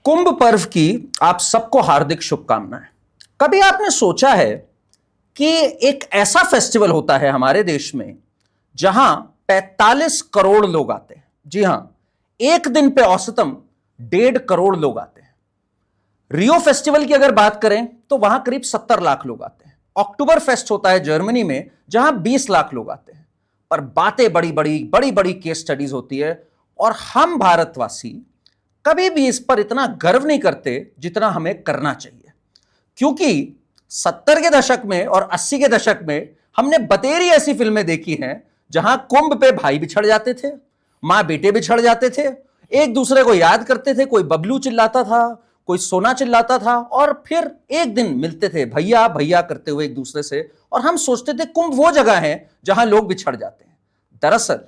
कुंभ पर्व की आप सबको हार्दिक शुभकामनाएं। कभी आपने सोचा है कि एक ऐसा फेस्टिवल होता है हमारे देश में जहां 45 करोड़ लोग आते हैं। जी हां, एक दिन पे औसतन 1.5 करोड़ लोग आते हैं। रियो फेस्टिवल की अगर बात करें तो वहां करीब 70 लाख लोग आते हैं। अक्टूबर फेस्ट होता है जर्मनी में जहां 20 लाख लोग आते हैं। पर बातें बड़ी बड़ी बड़ी केस स्टडीज होती है और हम भारतवासी कभी भी इस पर इतना गर्व नहीं करते जितना हमें करना चाहिए, क्योंकि 70 के दशक में और 80 के दशक में हमने बतेरी ऐसी फिल्में देखी हैं जहां कुंभ पे भाई बिछड़ जाते थे, मां बेटे बिछड़ जाते थे, एक दूसरे को याद करते थे, कोई बबलू चिल्लाता था, कोई सोना चिल्लाता था और फिर एक दिन मिलते थे भैया भैया करते हुए एक दूसरे से। और हम सोचते थे कुंभ वो जगह है जहां लोग बिछड़ जाते हैं। दरअसल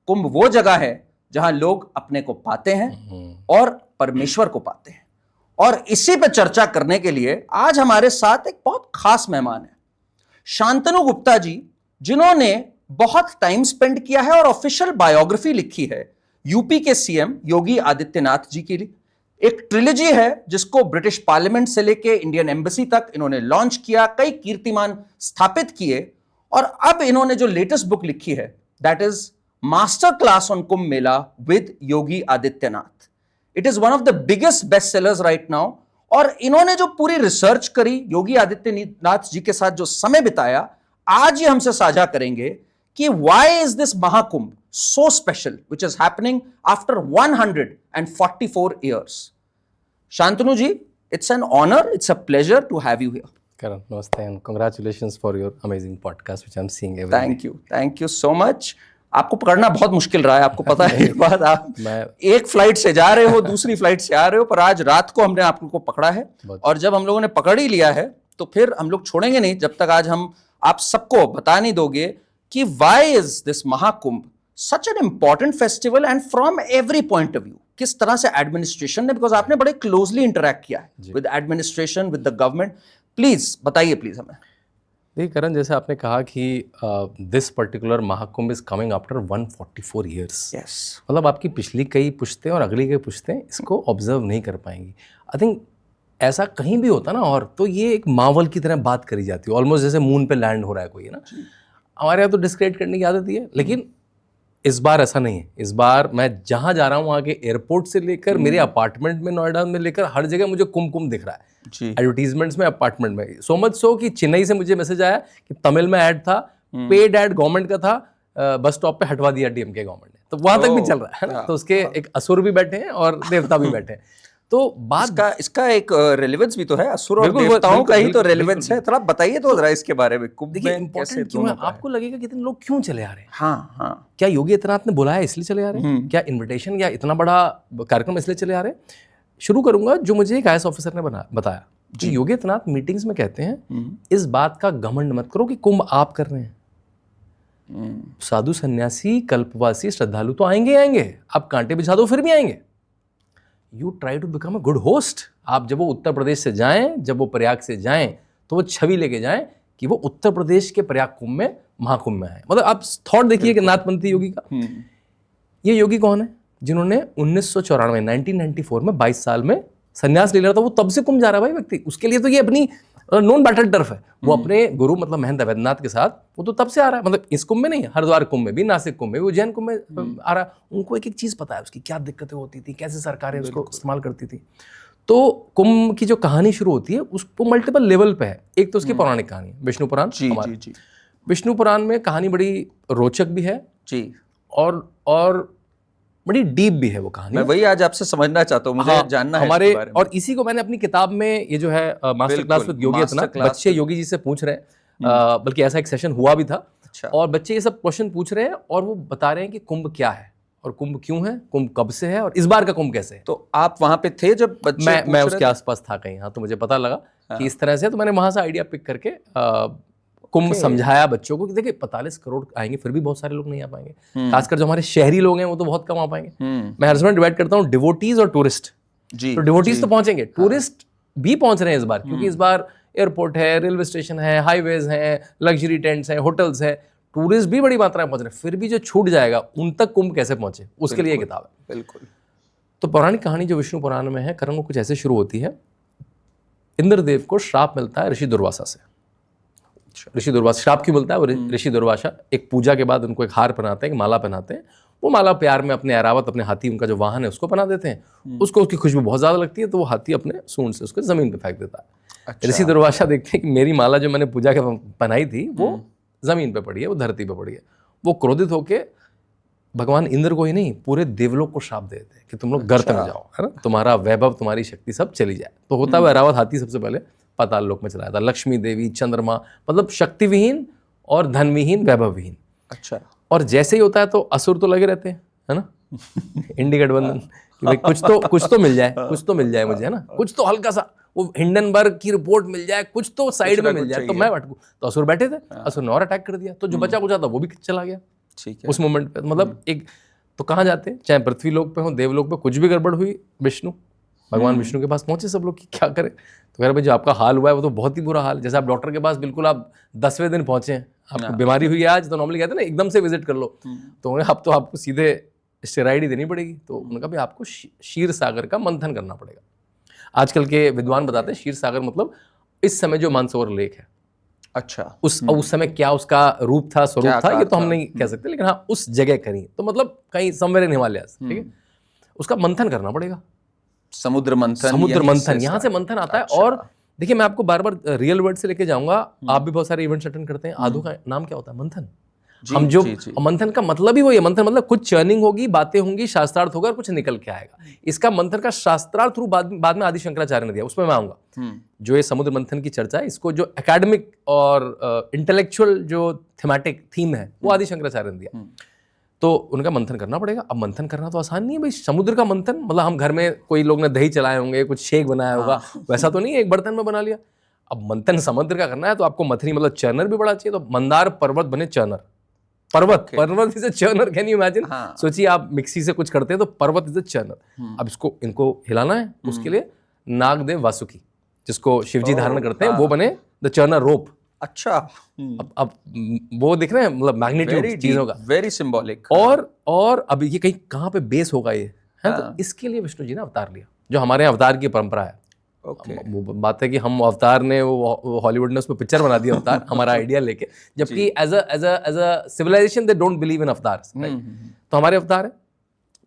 कुंभ वो जगह है जहां लोग अपने को पाते हैं और परमेश्वर को पाते हैं। और इसी पे चर्चा करने के लिए आज हमारे साथ एक बहुत खास मेहमान है, शांतनु गुप्ता जी, जिन्होंने बहुत टाइम स्पेंड किया है और ऑफिशियल बायोग्राफी लिखी है यूपी के सीएम योगी आदित्यनाथ जी के लिए। एक ट्रिलॉजी है जिसको ब्रिटिश पार्लियामेंट से लेके इंडियन एम्बेसी तक इन्होंने लॉन्च किया, कई कीर्तिमान स्थापित किए। और अब इन्होंने जो लेटेस्ट बुक लिखी है that is master class on Kumbh Mela with Yogi Adityanath. It is one of the biggest best sellers right now. और इन्होंने जो पूरी रिसर्च करी, योगी आदित्यनाथ जी के साथ जो समय बिताया, आज ये हमसे साझा करेंगे कि why is this Mahakumbh so special which is happening after 144 years. Shantanu ji, it's an honor, it's a pleasure to have you here. Karan, namaste and congratulations for your amazing podcast which I'm seeing every day. Thank you so much. आपको पकड़ना बहुत मुश्किल रहा है, आपको पता है। एक बात, आप एक फ्लाइट से जा रहे हो, दूसरी फ्लाइट से आ रहे हो, पर आज रात को हमने आपको पकड़ा है। और जब हम लोगों ने पकड़ ही लिया है तो फिर हम लोग छोड़ेंगे नहीं जब तक आज हम आप सबको बता नहीं दोगे कि why is this Mahakumbh such an important festival and from every point of view. किस तरह से एडमिनिस्ट्रेशन ने, बिकॉज आपने बड़े क्लोजली इंटरेक्ट किया है with administration, with the government, please बताइए प्लीज हमें। देखिए करण, जैसे आपने कहा कि this particular Mahakumbh is coming after 144 years. Yes, मतलब आपकी पिछली कई पुश्तें और अगली कई पुश्तें इसको ऑब्जर्व नहीं कर पाएंगी। आई थिंक ऐसा कहीं भी होता ना, और तो ये एक मावल की तरह बात करी जाती है, ऑलमोस्ट जैसे मून पे लैंड हो रहा है कोई, है ना। हमारे यहाँ तो डिस्क्रेडिट करने की आदत ही है, लेकिन इस बार ऐसा नहीं है। इस बार मैं जहां जा रहा हूं, वहां के एयरपोर्ट से लेकर मेरे अपार्टमेंट में नोएडा में लेकर हर जगह मुझे कुंभ कुंभ दिख रहा है, एडवर्टीजमेंट्स में, अपार्टमेंट में। सो मच सो कि चेन्नई से मुझे मैसेज आया कि तमिल में ऐड था, पेड ऐड गवर्नमेंट का था, बस स्टॉप पे हटवा दिया डीएमके गवर्नमेंट ने, तो वहां तक भी चल रहा है ना। तो उसके एक असुर भी बैठे हैं और देवता भी बैठे हैं। तो बात इसका एक रेलेवेंस भी तो है, असुर और देवताओं का ही तो रेलेवेंस है। थोड़ा बताइए तो जरा इसके बारे में, कुंभ में कैसे क्यों है? आपको लगेगा कि इतने लोग क्यों चले आ रहे हैं? हाँ, क्या योगी आदित्यनाथ ने बुलाया इसलिए चले आ रहे हैं? क्या इनविटेशन या इतना बड़ा कार्यक्रम इसलिए चले आ रहे हैं? शुरू करूंगा जो मुझे एक आईएएस ऑफिसर ने बताया कि योगी आदित्यनाथ मीटिंग्स में कहते हैं इस बात का घमंड मत करो कि कुंभ आप कर रहे हैं। साधु सन्यासी, कल्पवासी, श्रद्धालु तो आएंगे, आप कांटे बिछा दो फिर भी आएंगे। You try to become a good host. आप जब वो उत्तर प्रदेश से जाएं, जब वो प्रयाग से जाएं, तो वो छवि लेके जाएं कि वो उत्तर प्रदेश के प्रयाग कुंभ में, महाकुंभ में आए। मतलब आप थॉट देखिए कि नाथपंथी योगी का। ये योगी कौन है जिन्होंने 1994 में 22 साल में संन्यास ले लिया था? वो तब से कुंभ जा रहा है भाई व्यक्ति। उसके लिए तो ये अपनी नॉन बैटल टर्फ है। वो अपने गुरु मतलब महंत वैद्यनाथ के साथ वो तो तब से आ रहा है। मतलब इस कुंभ में नहीं, हरिद्वार कुंभ में भी, नासिक कुंभ में भी, उज्जैन कुंभ में आ रहा है। उनको एक एक चीज़ पता है उसकी क्या दिक्कतें होती थी, कैसे सरकारें उसको इस्तेमाल करती थी। तो कुंभ की जो कहानी शुरू होती है उसको मल्टीपल लेवल पे है। एक तो उसकी पौराणिक कहानी, विष्णु पुराण। जी। विष्णु पुराण में कहानी बड़ी रोचक भी है जी, और बड़ी डीप भी है वो कहानी। मैं वही आज आपसे समझना चाहता हूँ, मुझे जानना है हमारे बारे में। और इसी को मैंने अपनी किताब में, ये जो है master class with Yogi Adityanath, बच्चे योगी जी से पूछ रहे हैं, बल्कि ऐसा एक सेशन हुआ भी था। अच्छा। और बच्चे ये सब क्वेश्चन पूछ रहे हैं और वो बता रहे हैं कि कुंभ क्या है और कुंभ क्यों है, कुंभ कब से है और इस बार का कुंभ कैसे है। तो आप वहां पे थे जब बच्चे मैं उसके आसपास था कहीं, हाँ, तो मुझे पता लगा कि इस तरह से, तो मैंने वहां से आइडिया पिक करके कुंभ समझाया बच्चों को कि देखिए 45 करोड़ आएंगे फिर भी बहुत सारे लोग नहीं आ पाएंगे। खासकर जो हमारे शहरी लोग हैं वो तो बहुत कम आ पाएंगे। मैं हर समय डिवाइड करता हूँ डिवोटीज और टूरिस्ट। तो डिवोटीज तो पहुंचेंगे, टूरिस्ट भी पहुंच रहे हैं इस बार, क्योंकि इस बार एयरपोर्ट है, रेलवे स्टेशन है, हाईवेज हैं, लग्जरी टेंट्स हैं, होटल्स हैं, टूरिस्ट भी बड़ी मात्रा में पहुंच रहे हैं। फिर भी जो छूट जाएगा उन तक कुंभ कैसे पहुंचे, उसके लिए किताब है। बिल्कुल। तो पौराणिक कहानी जो विष्णु पुराण में है करण वो कुछ ऐसे शुरू होती है। इंद्रदेव को श्राप मिलता है ऋषि दुर्वासा से। ऋषि दुर्वासा श्राप क्यों मिलता है? वो ऋषि दुर्वासा एक पूजा के बाद उनको एक हार पहनाते हैं, एक माला पहनाते हैं। वो माला प्यार में अपने ऐरावत, अपने हाथी, उनका जो वाहन है उसको पहना देते हैं। उसको उसकी खुशबू बहुत ज्यादा लगती है तो वो हाथी अपने सूंड से उसको जमीन पे फेंक देता है। अच्छा। ऋषि दुर्वासा देखते हैं कि मेरी माला जो मैंने पूजा के पहनाई थी वो जमीन पे पड़ी है, वो धरती पे पड़ी है। वो क्रोधित होके भगवान इंद्र को ही नहीं पूरे देवलोक को श्राप देते हैं कि तुम लोग गर्त में जाओ, है ना, तुम्हारा वैभव, तुम्हारी शक्ति सब चली जाए। तो होता हुआ ऐरावत हाथी सबसे पहले पाताल लोक में चलाया था। लक्ष्मी देवी, चंद्रमा, मतलब शक्ति विहीन और धन विहीन, वैभव विहीन। अच्छा। और जैसे ही होता है तो असुर तो लगे रहते हैं, है ना, इंडी गठबंधन कि भाई कुछ तो मिल जाए, कुछ तो मिल जाए मुझे, है ना, कुछ तो हल्का सा वो हिंडनबर्ग की रिपोर्ट मिल जाए, कुछ तो साइड में मिल जाए तो मैं अटकूं। तो असुर बैठे थे, असुर ने और अटैक कर दिया, तो जो बचा कुचा था वो भी चला गया। ठीक है। उस मोमेंट पे मतलब एक तो कहाँ जाते हैं, चाहे पृथ्वी लोक पे हो, देवलोक पे, कुछ भी गड़बड़ हुई विष्णु, भगवान विष्णु के पास पहुंचे सब लोग कि क्या करें। तो कह रहे भाई जो आपका हाल हुआ है वो तो बहुत ही बुरा हाल है। जैसे आप डॉक्टर के पास बिल्कुल आप 10वें दिन पहुंचे हैं, आपको बीमारी हुई है आज, तो नॉर्मली कहते हैं ना एकदम से विजिट कर लो, तो अब तो आपको सीधे स्टेरॉइड ही देनी पड़ेगी। तो उन्होंने कहा भाई आपको क्षीर सागर का मंथन करना पड़ेगा। आजकल के विद्वान बताते हैं क्षीर सागर मतलब इस समय जो मानसरोवर लेक है। अच्छा। उस समय क्या उसका रूप था, स्वरूप था, ये तो हम नहीं कह सकते, लेकिन हाँ उस जगह कहीं, तो मतलब कहीं समवेयर इन हिमालयाज, ठीक है, उसका मंथन करना पड़ेगा। समुद्र मंथन यहाँ से मंथन आता है। और देखिए मैं आपको बार बार रियल वर्ड से लेके जाऊंगा, आप भी बहुत सारे इवेंट्स अटेंड करते हैं। आदू का नाम क्या होता है? मंथन। हम जो मंथन का मतलब ही वही है। मंथन मतलब कुछ चर्निंग होगी, बातें होंगी, शास्त्रार्थ होगा और कुछ निकल के आएगा। इसका मंथन का शास्त्रार्थ रूप बाद में आदि शंकराचार्य ने दिया, उसमें मैं आऊंगा। जो ये समुद्र मंथन की चर्चा है, इसको जो एकेडमिक और इंटेलेक्चुअल जो थीमेटिक थीम है वो आदि शंकराचार्य ने दिया। तो उनका मंथन करना पड़ेगा। अब मंथन करना तो आसान नहीं है भाई। समुद्र का मंथन मतलब हम घर में कोई लोग ने दही चलाए होंगे, कुछ शेक बनाया होगा, वैसा तो नहीं है एक बर्तन में बना लिया। अब मंथन समुद्र का करना है तो आपको मथनी मतलब चर्नर भी बड़ा चाहिए। तो मंदार पर्वत बने चर्नर। पर्वत is a churner, can you imagine? सोचिए आप मिक्सी से कुछ करते हैं तो पर्वत इज अ चर्नर। अब इनको हिलाना है, उसके लिए नागदेव वासुकी, जिसको शिवजी धारण करते हैं, वो बने द चर्नर रोप। अच्छा। अब वो दिख रहे हैं मतलब मैग्नीट्यूड चीजों का, वेरी सिंबॉलिक। और अब ये कहीं कहाँ पे बेस होगा ये है। तो इसके लिए विष्णु जी ने अवतार लिया, जो हमारे यहाँ अवतार की परंपरा है। वो बात है कि हम अवतार ने वो हॉलीवुड ने उस पर पिक्चर बना दी अवतार हमारा आइडिया लेके, जबकि as a civilization they don't believe in avatar. तो हमारे अवतार है,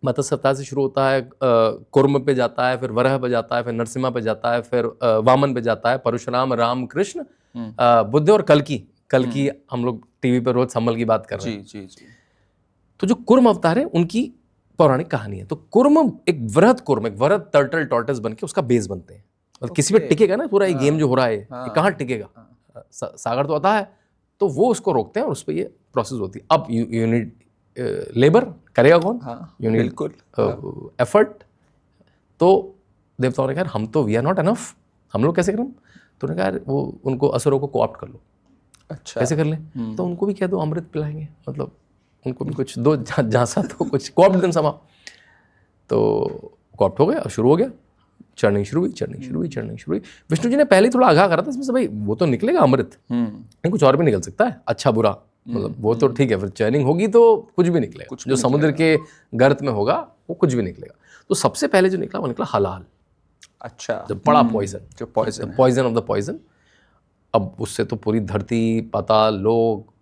मत्स्य अवतार से शुरू होता है, कुर्म पे जाता है, फिर वराह पे जाता है, फिर नरसिम्हा पे जाता है, फिर वामन पे जाता है, परशुराम, राम, कृष्ण, बुद्ध और कल्कि हम लोग टीवी पे रोज सम्मल की बात कर रहे हैं। जी। तो जो कुर्म अवतार है उनकी पौराणिक कहानी है। तो कुर्म एक वृहत कुर्म, एक वृहत टर्टल टॉर्टस बन के उसका बेस बनते हैं। मतलब किसी पे टिकेगा ना पूरा ये गेम जो हो रहा है, ये कहाँ टिकेगा? सागर तो आता है, तो वो उसको रोकते हैं और उस पर ये प्रोसेस होती है। अब यू नीड लेबर, करेगा कौन? You need effort. तो देवताओं ने कहा हम तो वी आर नॉट एनफ, हम लोग कैसे करें? तो उन्होंने कहा वो उनको असुरों को कोऑप्ट कर लो। अच्छा, कैसे कर ले? तो उनको भी कह दो अमृत पिलाएंगे, मतलब उनको भी कुछ दो झांसा तो कुछ कोऑप्ट देम समा। तो कोऑप्ट हो गया और शुरू हो गया, चढ़नी शुरू हुई। विष्णु जी ने पहले थोड़ा आगाह करा था इसमें से, भाई वो तो निकलेगा अमृत, कुछ और भी निकल सकता है, अच्छा बुरा, मतलब वो तो ठीक है, फिर चर्निंग होगी तो कुछ भी निकलेगा, जो समुद्र के गर्त में होगा वो कुछ भी निकलेगा। तो सबसे पहले जो निकला वो निकला हलाल। अच्छा, जो बड़ा पॉइजन, जो पॉइजन ऑफ द पॉइजन। अब उससे तो पूरी धरती, पाताल लोक,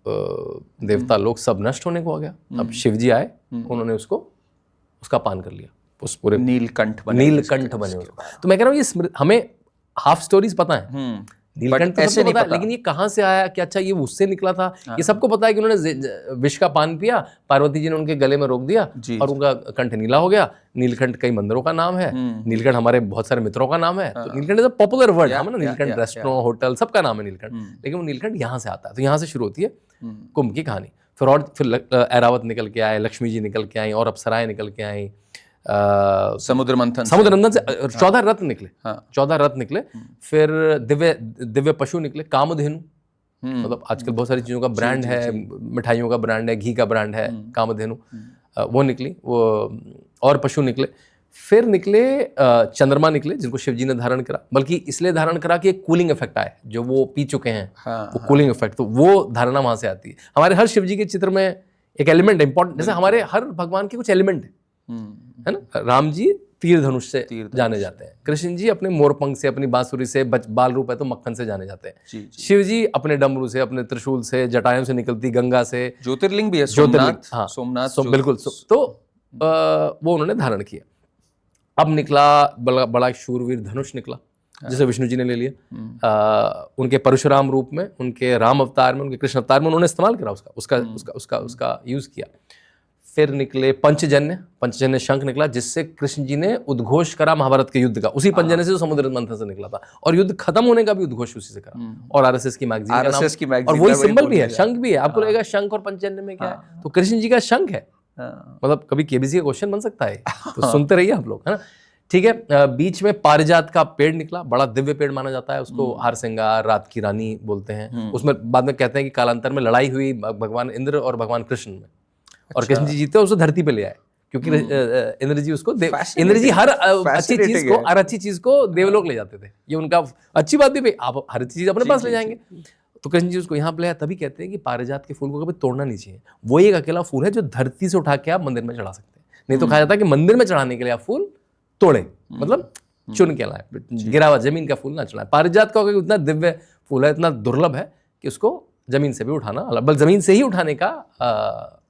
देवता लोग सब नष्ट होने को आ गया। अब शिव जी आए, उन्होंने उसका पान कर लिया, उस पूरे नीलकंठ बने उसको। तो मैं कह रहा हूँ ये हमें हाफ स्टोरीज पता है, नीलकंठ तो सबको पता है, लेकिन ये कहाँ से आया, क्या अच्छा ये उससे निकला था, ये सबको पता है कि उन्होंने विष का पान पिया, पार्वती जी ने उनके गले में रोक दिया और उनका कंठ नीला हो गया। नीलकंठ कई मंदिरों का नाम है, नीलकंठ हमारे बहुत सारे मित्रों का नाम है। तो Neelkanth is a popular word, हम ना नीलकंठ रेस्टोरेंट, होटल, सबका नाम है नीलकंठ, लेकिन वो नीलकंठ यहाँ से आता है। तो यहाँ से शुरू होती है कुंभ की कहानी। फिर ऐरावत निकल के आए, लक्ष्मी जी निकल के आई और अप्सराएं निकल के आई, समुद्र मंथन से 14 रत्न निकले, 14 रत्न निकले। फिर दिव्य पशु निकले, कामधेनु, मतलब आजकल बहुत सारी चीजों का ब्रांड है, मिठाइयों का ब्रांड है, घी का ब्रांड है, कामधेनु, वो निकली, वो और पशु निकले। फिर निकले चंद्रमा निकले, जिनको शिव जी ने धारण करा, बल्कि इसलिए धारण करा कि एक कूलिंग इफेक्ट आए, जो वो पी चुके हैं, वो कूलिंग इफेक्ट, तो वो धारणा वहां से आती है। हमारे हर शिव जी के चित्र में एक एलिमेंट इंपॉर्टेंट, जैसे हमारे हर भगवान के कुछ एलिमेंट है ना। राम जी तीर धनुष से जाने जाते हैं। कृष्ण जी अपने मोरपंख से, अपनी बांसुरी से, बाल रूप है तो मक्खन से जाने जाते हैं। शिव जी अपने डमरू से, अपने त्रिशूल से, जटाओं से निकलती गंगा से, ज्योतिर्लिंग भी है, ज्योतिर्लिंग, हाँ सोमनाथ बिल्कुल। तो वो उन्होंने धारण किया। अब निकला बड़ा शूरवीर धनुष निकला, जिसे विष्णु जी ने ले लिया। उनके परशुराम रूप में, उनके राम अवतार में, उनके कृष्ण अवतार में उन्होंने इस्तेमाल करा उसका यूज किया। फिर निकले पंचजन्य शंख निकला, जिससे कृष्ण जी ने उद्घोष करा महाभारत के युद्ध का। उसी पंचजन्य से जो समुद्र मंथन से निकला था, और युद्ध खत्म होने का भी उद्घोष उसी से करा। और आरएसएस की मैगजीन का नाम, और वही सिंबल भी है, शंख भी है। आपको लगेगा शंख और पंचजन्य में क्या है, तो कृष्ण जी का शंख है। मतलब कभी केबीसी का क्वेश्चन बन सकता है, तो सुनते रहिए आप लोग, है ना। ठीक है। बीच में पारिजात का पेड़ निकला, बड़ा दिव्य पेड़ माना जाता है उसको। हार श्रृंगार, रात की रानी बोलते हैं उसमें। बाद में कहते हैं कि कालांतर में लड़ाई हुई भगवान इंद्र और भगवान कृष्ण में, और कृष्ण जी जीते उसे धरती पे ले आए, क्योंकि इंद्र जी उसको इंद्र जी हर अच्छी चीज को देवलोक ले जाते थे। ये उनका अच्छी बात भी, भाई आप हर चीज अपने पास ले जाएंगे। तो कृष्ण जी उसको यहाँ पे लाया। तभी कहते हैं कि पारिजात के फूल को कभी तोड़ना नहीं चाहिए। वो एक अकेला फूल है जो धरती से उठा के आप मंदिर में चढ़ा सकते हैं। नहीं तो कहा जाता है कि मंदिर में चढ़ाने के लिए आप फूल तोड़े, मतलब चुन के लाए, गिरा हुआ जमीन का फूल ना चढ़ाए। पारिजात का इतना दिव्य फूल है, इतना दुर्लभ है कि उसको जमीन से भी उठाना, बल्कि जमीन से ही उठाने का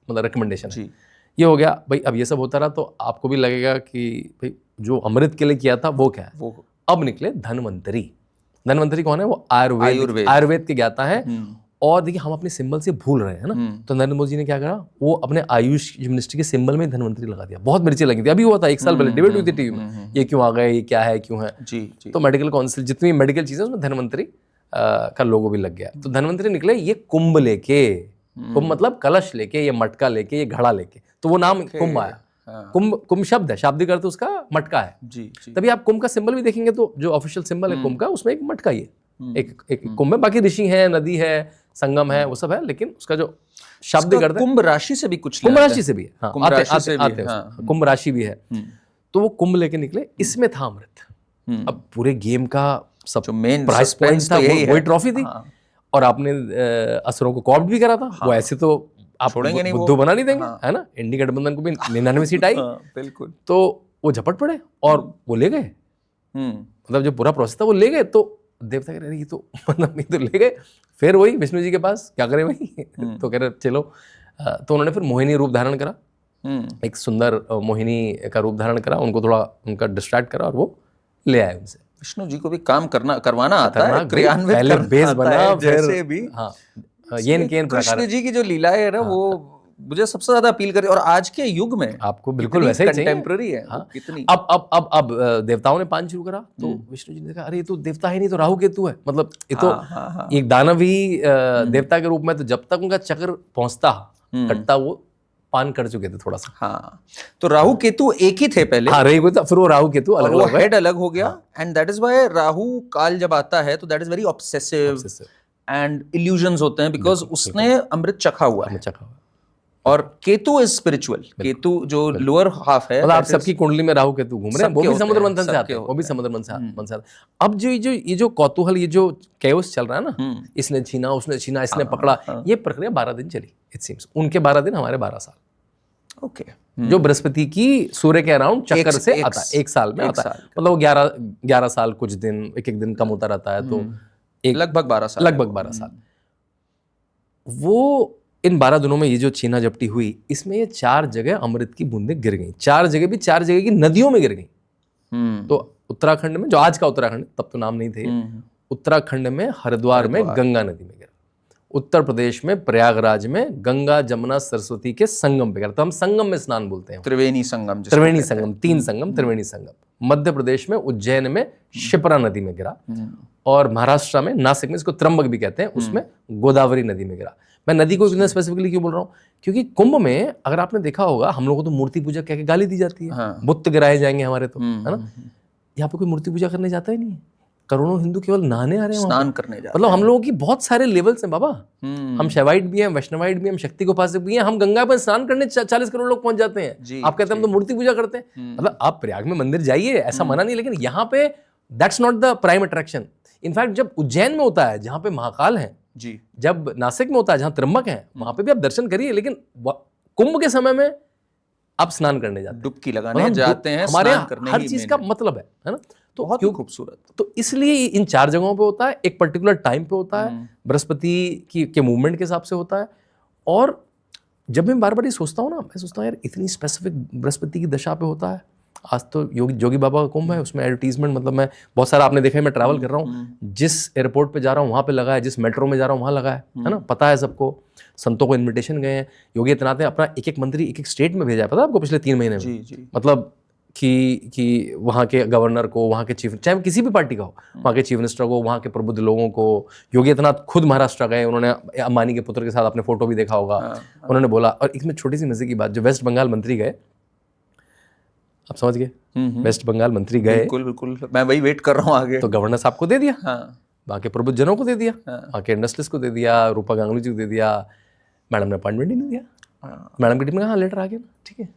मतलब रिकमेंडेशन है। ये हो गया भाई। अब ये सब होता रहा तो आपको भी लगेगा कि भाई जो अमृत के लिए किया था वो क्या है। अब निकले धन्वंतरी। धन्वंतरी कौन है? वो आयुर्वेद के ज्ञाता है। और देखिए हम अपने सिंबल से भूल रहे हैं ना, तो नरेंद्र मोदी जी ने क्या करा, वो अपने आयुष मिनिस्ट्री के सिंबल में धन्वंतरी लगा दिया। बहुत मिर्ची लगी थी, अभी हुआ था 1 साल पहले, डिबेट हुई थी टीवी में, ये क्यों आ गए, ये क्या है, क्यों है। तो मेडिकल काउंसिल जितनी मेडिकल चीजें उसमें धन्वंतरी का लोगो भी लग गया। तो धन्वंतरी निकले ये कुंभ लेके, कुंभ मतलब कलश लेके, ये मटका लेके, ये घड़ा लेके, तो वो नाम कुंभ आया। कुंभ शब्द है, शाब्दिक अर्थ उसका मटका है। तभी आप कुंभ का सिंबल भी देखेंगे तो जो ऑफिशियल सिंबल है कुंभ का, उसमें एक मटका ही है, एक कुंभ है। बाकी ऋषि है, नदी है, संगम है, वो सब है, लेकिन उसका जो शाब्दिक अर्थ है कुंभ राशि से भी कुछ, कुंभ राशि से भी है, कुंभ राशि भी है। तो वो कुंभ लेके निकले, इसमें था अमृत। अब पूरे गेम का सब मेन प्राइस पॉइंट था, वही ट्रॉफी थी। और आपने असुरों को कॉप्ट भी करा था। वो ऐसे तो आप छोड़ेंगे नहीं, बुद्धू बना नहीं देंगे, है ना। इंडी गठबंधन को भी 99 सीट आई, बिल्कुल। तो वो झपट पड़े और वो ले गए। मतलब जो पूरा प्रोसेस था वो ले गए। तो देवता कह रहे ये तो मतलब ये तो ले गए। फिर वही विष्णु जी के पास, क्या करें वही तो कह रहे चलो। तो उन्होंने फिर मोहिनी रूप धारण करा, एक सुंदर मोहिनी का रूप धारण करा, उनको थोड़ा उनका डिस्ट्रैक्ट करा और वो ले आए उनसे। विष्णु जी को भी काम करवाना आता है, क्रियान्वित पहले बेस बना, फिर भी कृष्ण जी की जो लीलाएं है ना, वो मुझे सबसे ज्यादा अपील करे। और आज के युग में आपको बिल्कुल वैसे ही चाहिए, कंटेम्पररी है। हाँ। कितनी अब देवताओं ने पान शुरू करा, तो विष्णु जी ने कहा अरे ये तो देवता ही नहीं, तो राहु केतु है। मतलब ये तो एक दानवी देवता के रूप में, तो जब तक उनका चक्र पहुंचता कटता, वो पान कर चुके थे थोड़ा सा। हाँ, तो राहु केतु एक ही थे पहले। हाँ, फिर वो राहु केतु अलग हो गए, हेड अलग हो गया। And that is why Rahu काल जब आता है तो that is very obsessive and illusions होते हैं, बिकॉज उसने अमृत चखा हुआ है। और केतु इज स्पिरिचुअल। केतु जो लोअर हाफ है, मतलब आप सबकी कुंडली में राहु केतु घूम रहे हैं, वो भी समुद्र मंथन से आते हैं, वो भी समुद्र मंथन से। अब जो ये जो कौतूहल, ये जो कैओस चल रहा है ना, इसने छीना, उसने छीना, इसने पकड़ा, ये प्रक्रिया 12 दिन चली। इट सीम्स उनके 12 दिन, हमारे 12 साल। ओके। जो बृहस्पति की सूर्य के अराउंड चक्कर से आता है, 1 साल में आता है। मतलब वो 11 साल कुछ दिन, एक दिन कम होता रहता है, तो लगभग 12 साल। वो इन 12 दिनों में ये जो छीना झपटी हुई, इसमें ये 4 जगह अमृत की बूंदें गिर गई। 4 जगह भी 4 जगह की नदियों में गिर गई। तो उत्तराखंड में, जो आज का उत्तराखंड, तब तो नाम नहीं थे, उत्तराखंड में हरिद्वार में गंगा नदी में गिरा। उत्तर प्रदेश में प्रयागराज में गंगा जमुना सरस्वती के संगम पे गिरा। तो हम संगम में स्नान बोलते हैं, त्रिवेणी संगम, 3 संगम, त्रिवेणी संगम। मध्य प्रदेश में उज्जैन में शिप्रा नदी में गिरा, और महाराष्ट्र में नासिक में, इसको त्र्यंबक भी कहते हैं, उसमें गोदावरी नदी में गिरा। मैं नदी को इतना स्पेसिफिकली क्यों बोल रहा हूँ, क्योंकि कुंभ में अगर आपने देखा होगा, हम लोगों को तो मूर्ति पूजा कह के गाली दी जाती है। बुत गिराए जाएंगे हमारे, तो है ना। यहाँ पे कोई मूर्ति पूजा करने जाता ही नहीं है। करोड़ों हिंदू केवल नहाने आ रहे हैं, स्नान करने जाते हैं। मतलब हम लोगों की बहुत सारे लेवल्स हैं बाबा। हम शैवाइट भी हैं, वैष्णवाइट भी हैं, हम शक्ति उपासक भी हैं। हम गंगा पर स्नान करने 40 करोड़ लोग पहुंच जाते हैं। आप कहते हैं हम तो मूर्ति पूजा करते हैं। मतलब आप प्रयाग में मंदिर जाइए, ऐसा मना नहीं, लेकिन यहाँ पे that's not the prime attraction. In fact जब उज्जैन में होता है, जहाँ पे महाकाल है जी, जब नासिक में होता है, जहाँ त्र्यंबक है, वहां पे भी आप दर्शन करिए, लेकिन कुंभ के समय में अब स्नान करने जाते हैं, डुबकी लगाने जाते हैं, हमारे स्नान यहाँ करने हर ही चीज main का है। मतलब है ना। तो बहुत ही खूबसूरत। तो इसलिए इन 4 जगहों पे होता है, एक पर्टिकुलर टाइम पे होता है, बृहस्पति के मूवमेंट के हिसाब से होता है। और जब मैं बार बार ये सोचता हूँ ना, मैं सोचता हूँ यार इतनी स्पेसिफिक बृहस्पति की दशा पे होता है। आज तो जोगी बाबा का कुंभ है, उसमें एडवर्टीजमेंट, मतलब मैं बहुत सारा, आपने देखा है, मैं ट्रैवल कर रहा हूँ, जिस एयरपोर्ट पे जा रहा हूँ वहाँ पे लगा है, जिस मेट्रो में जा रहा हूँ वहाँ लगा है ना, पता है सबको। संतों को इन्विटेशन गए हैं, योगी आदित्यनाथ ने अपना एक मंत्री एक स्टेट में भेजा है, पता है आपको, पिछले 3 महीने में। जी। मतलब कि वहाँ के गवर्नर को, वहाँ के चीफ, चाहे किसी भी पार्टी का हो, वहाँ के चीफ मिनिस्टर को, वहाँ के प्रबुद्ध लोगों को। योगी आदित्यनाथ खुद महाराष्ट्र गए, उन्होंने अंबानी के पुत्र के साथ, आपने फोटो भी देखा होगा, उन्होंने बोला। और एक में छोटी सी मजे की बात, जो वेस्ट बंगाल मंत्री गए, आप समझ गए, वेस्ट बंगाल मंत्री गए, बिल्कुल, मैं वही वेट कर रहा हूँ आगे। तो गवर्नर साहब को दे दिया, वहाँ के प्रबुद्ध जनों को दे दिया, वहाँ के इंडस्ट्रियलिस्ट को दे दिया, रूपा गांगुली जी को दे दिया। मैडम ने अपॉइंटमेंट ही नहीं दिया। मैडम की टीम में, हाँ लेटर आ गया ना, ठीक है,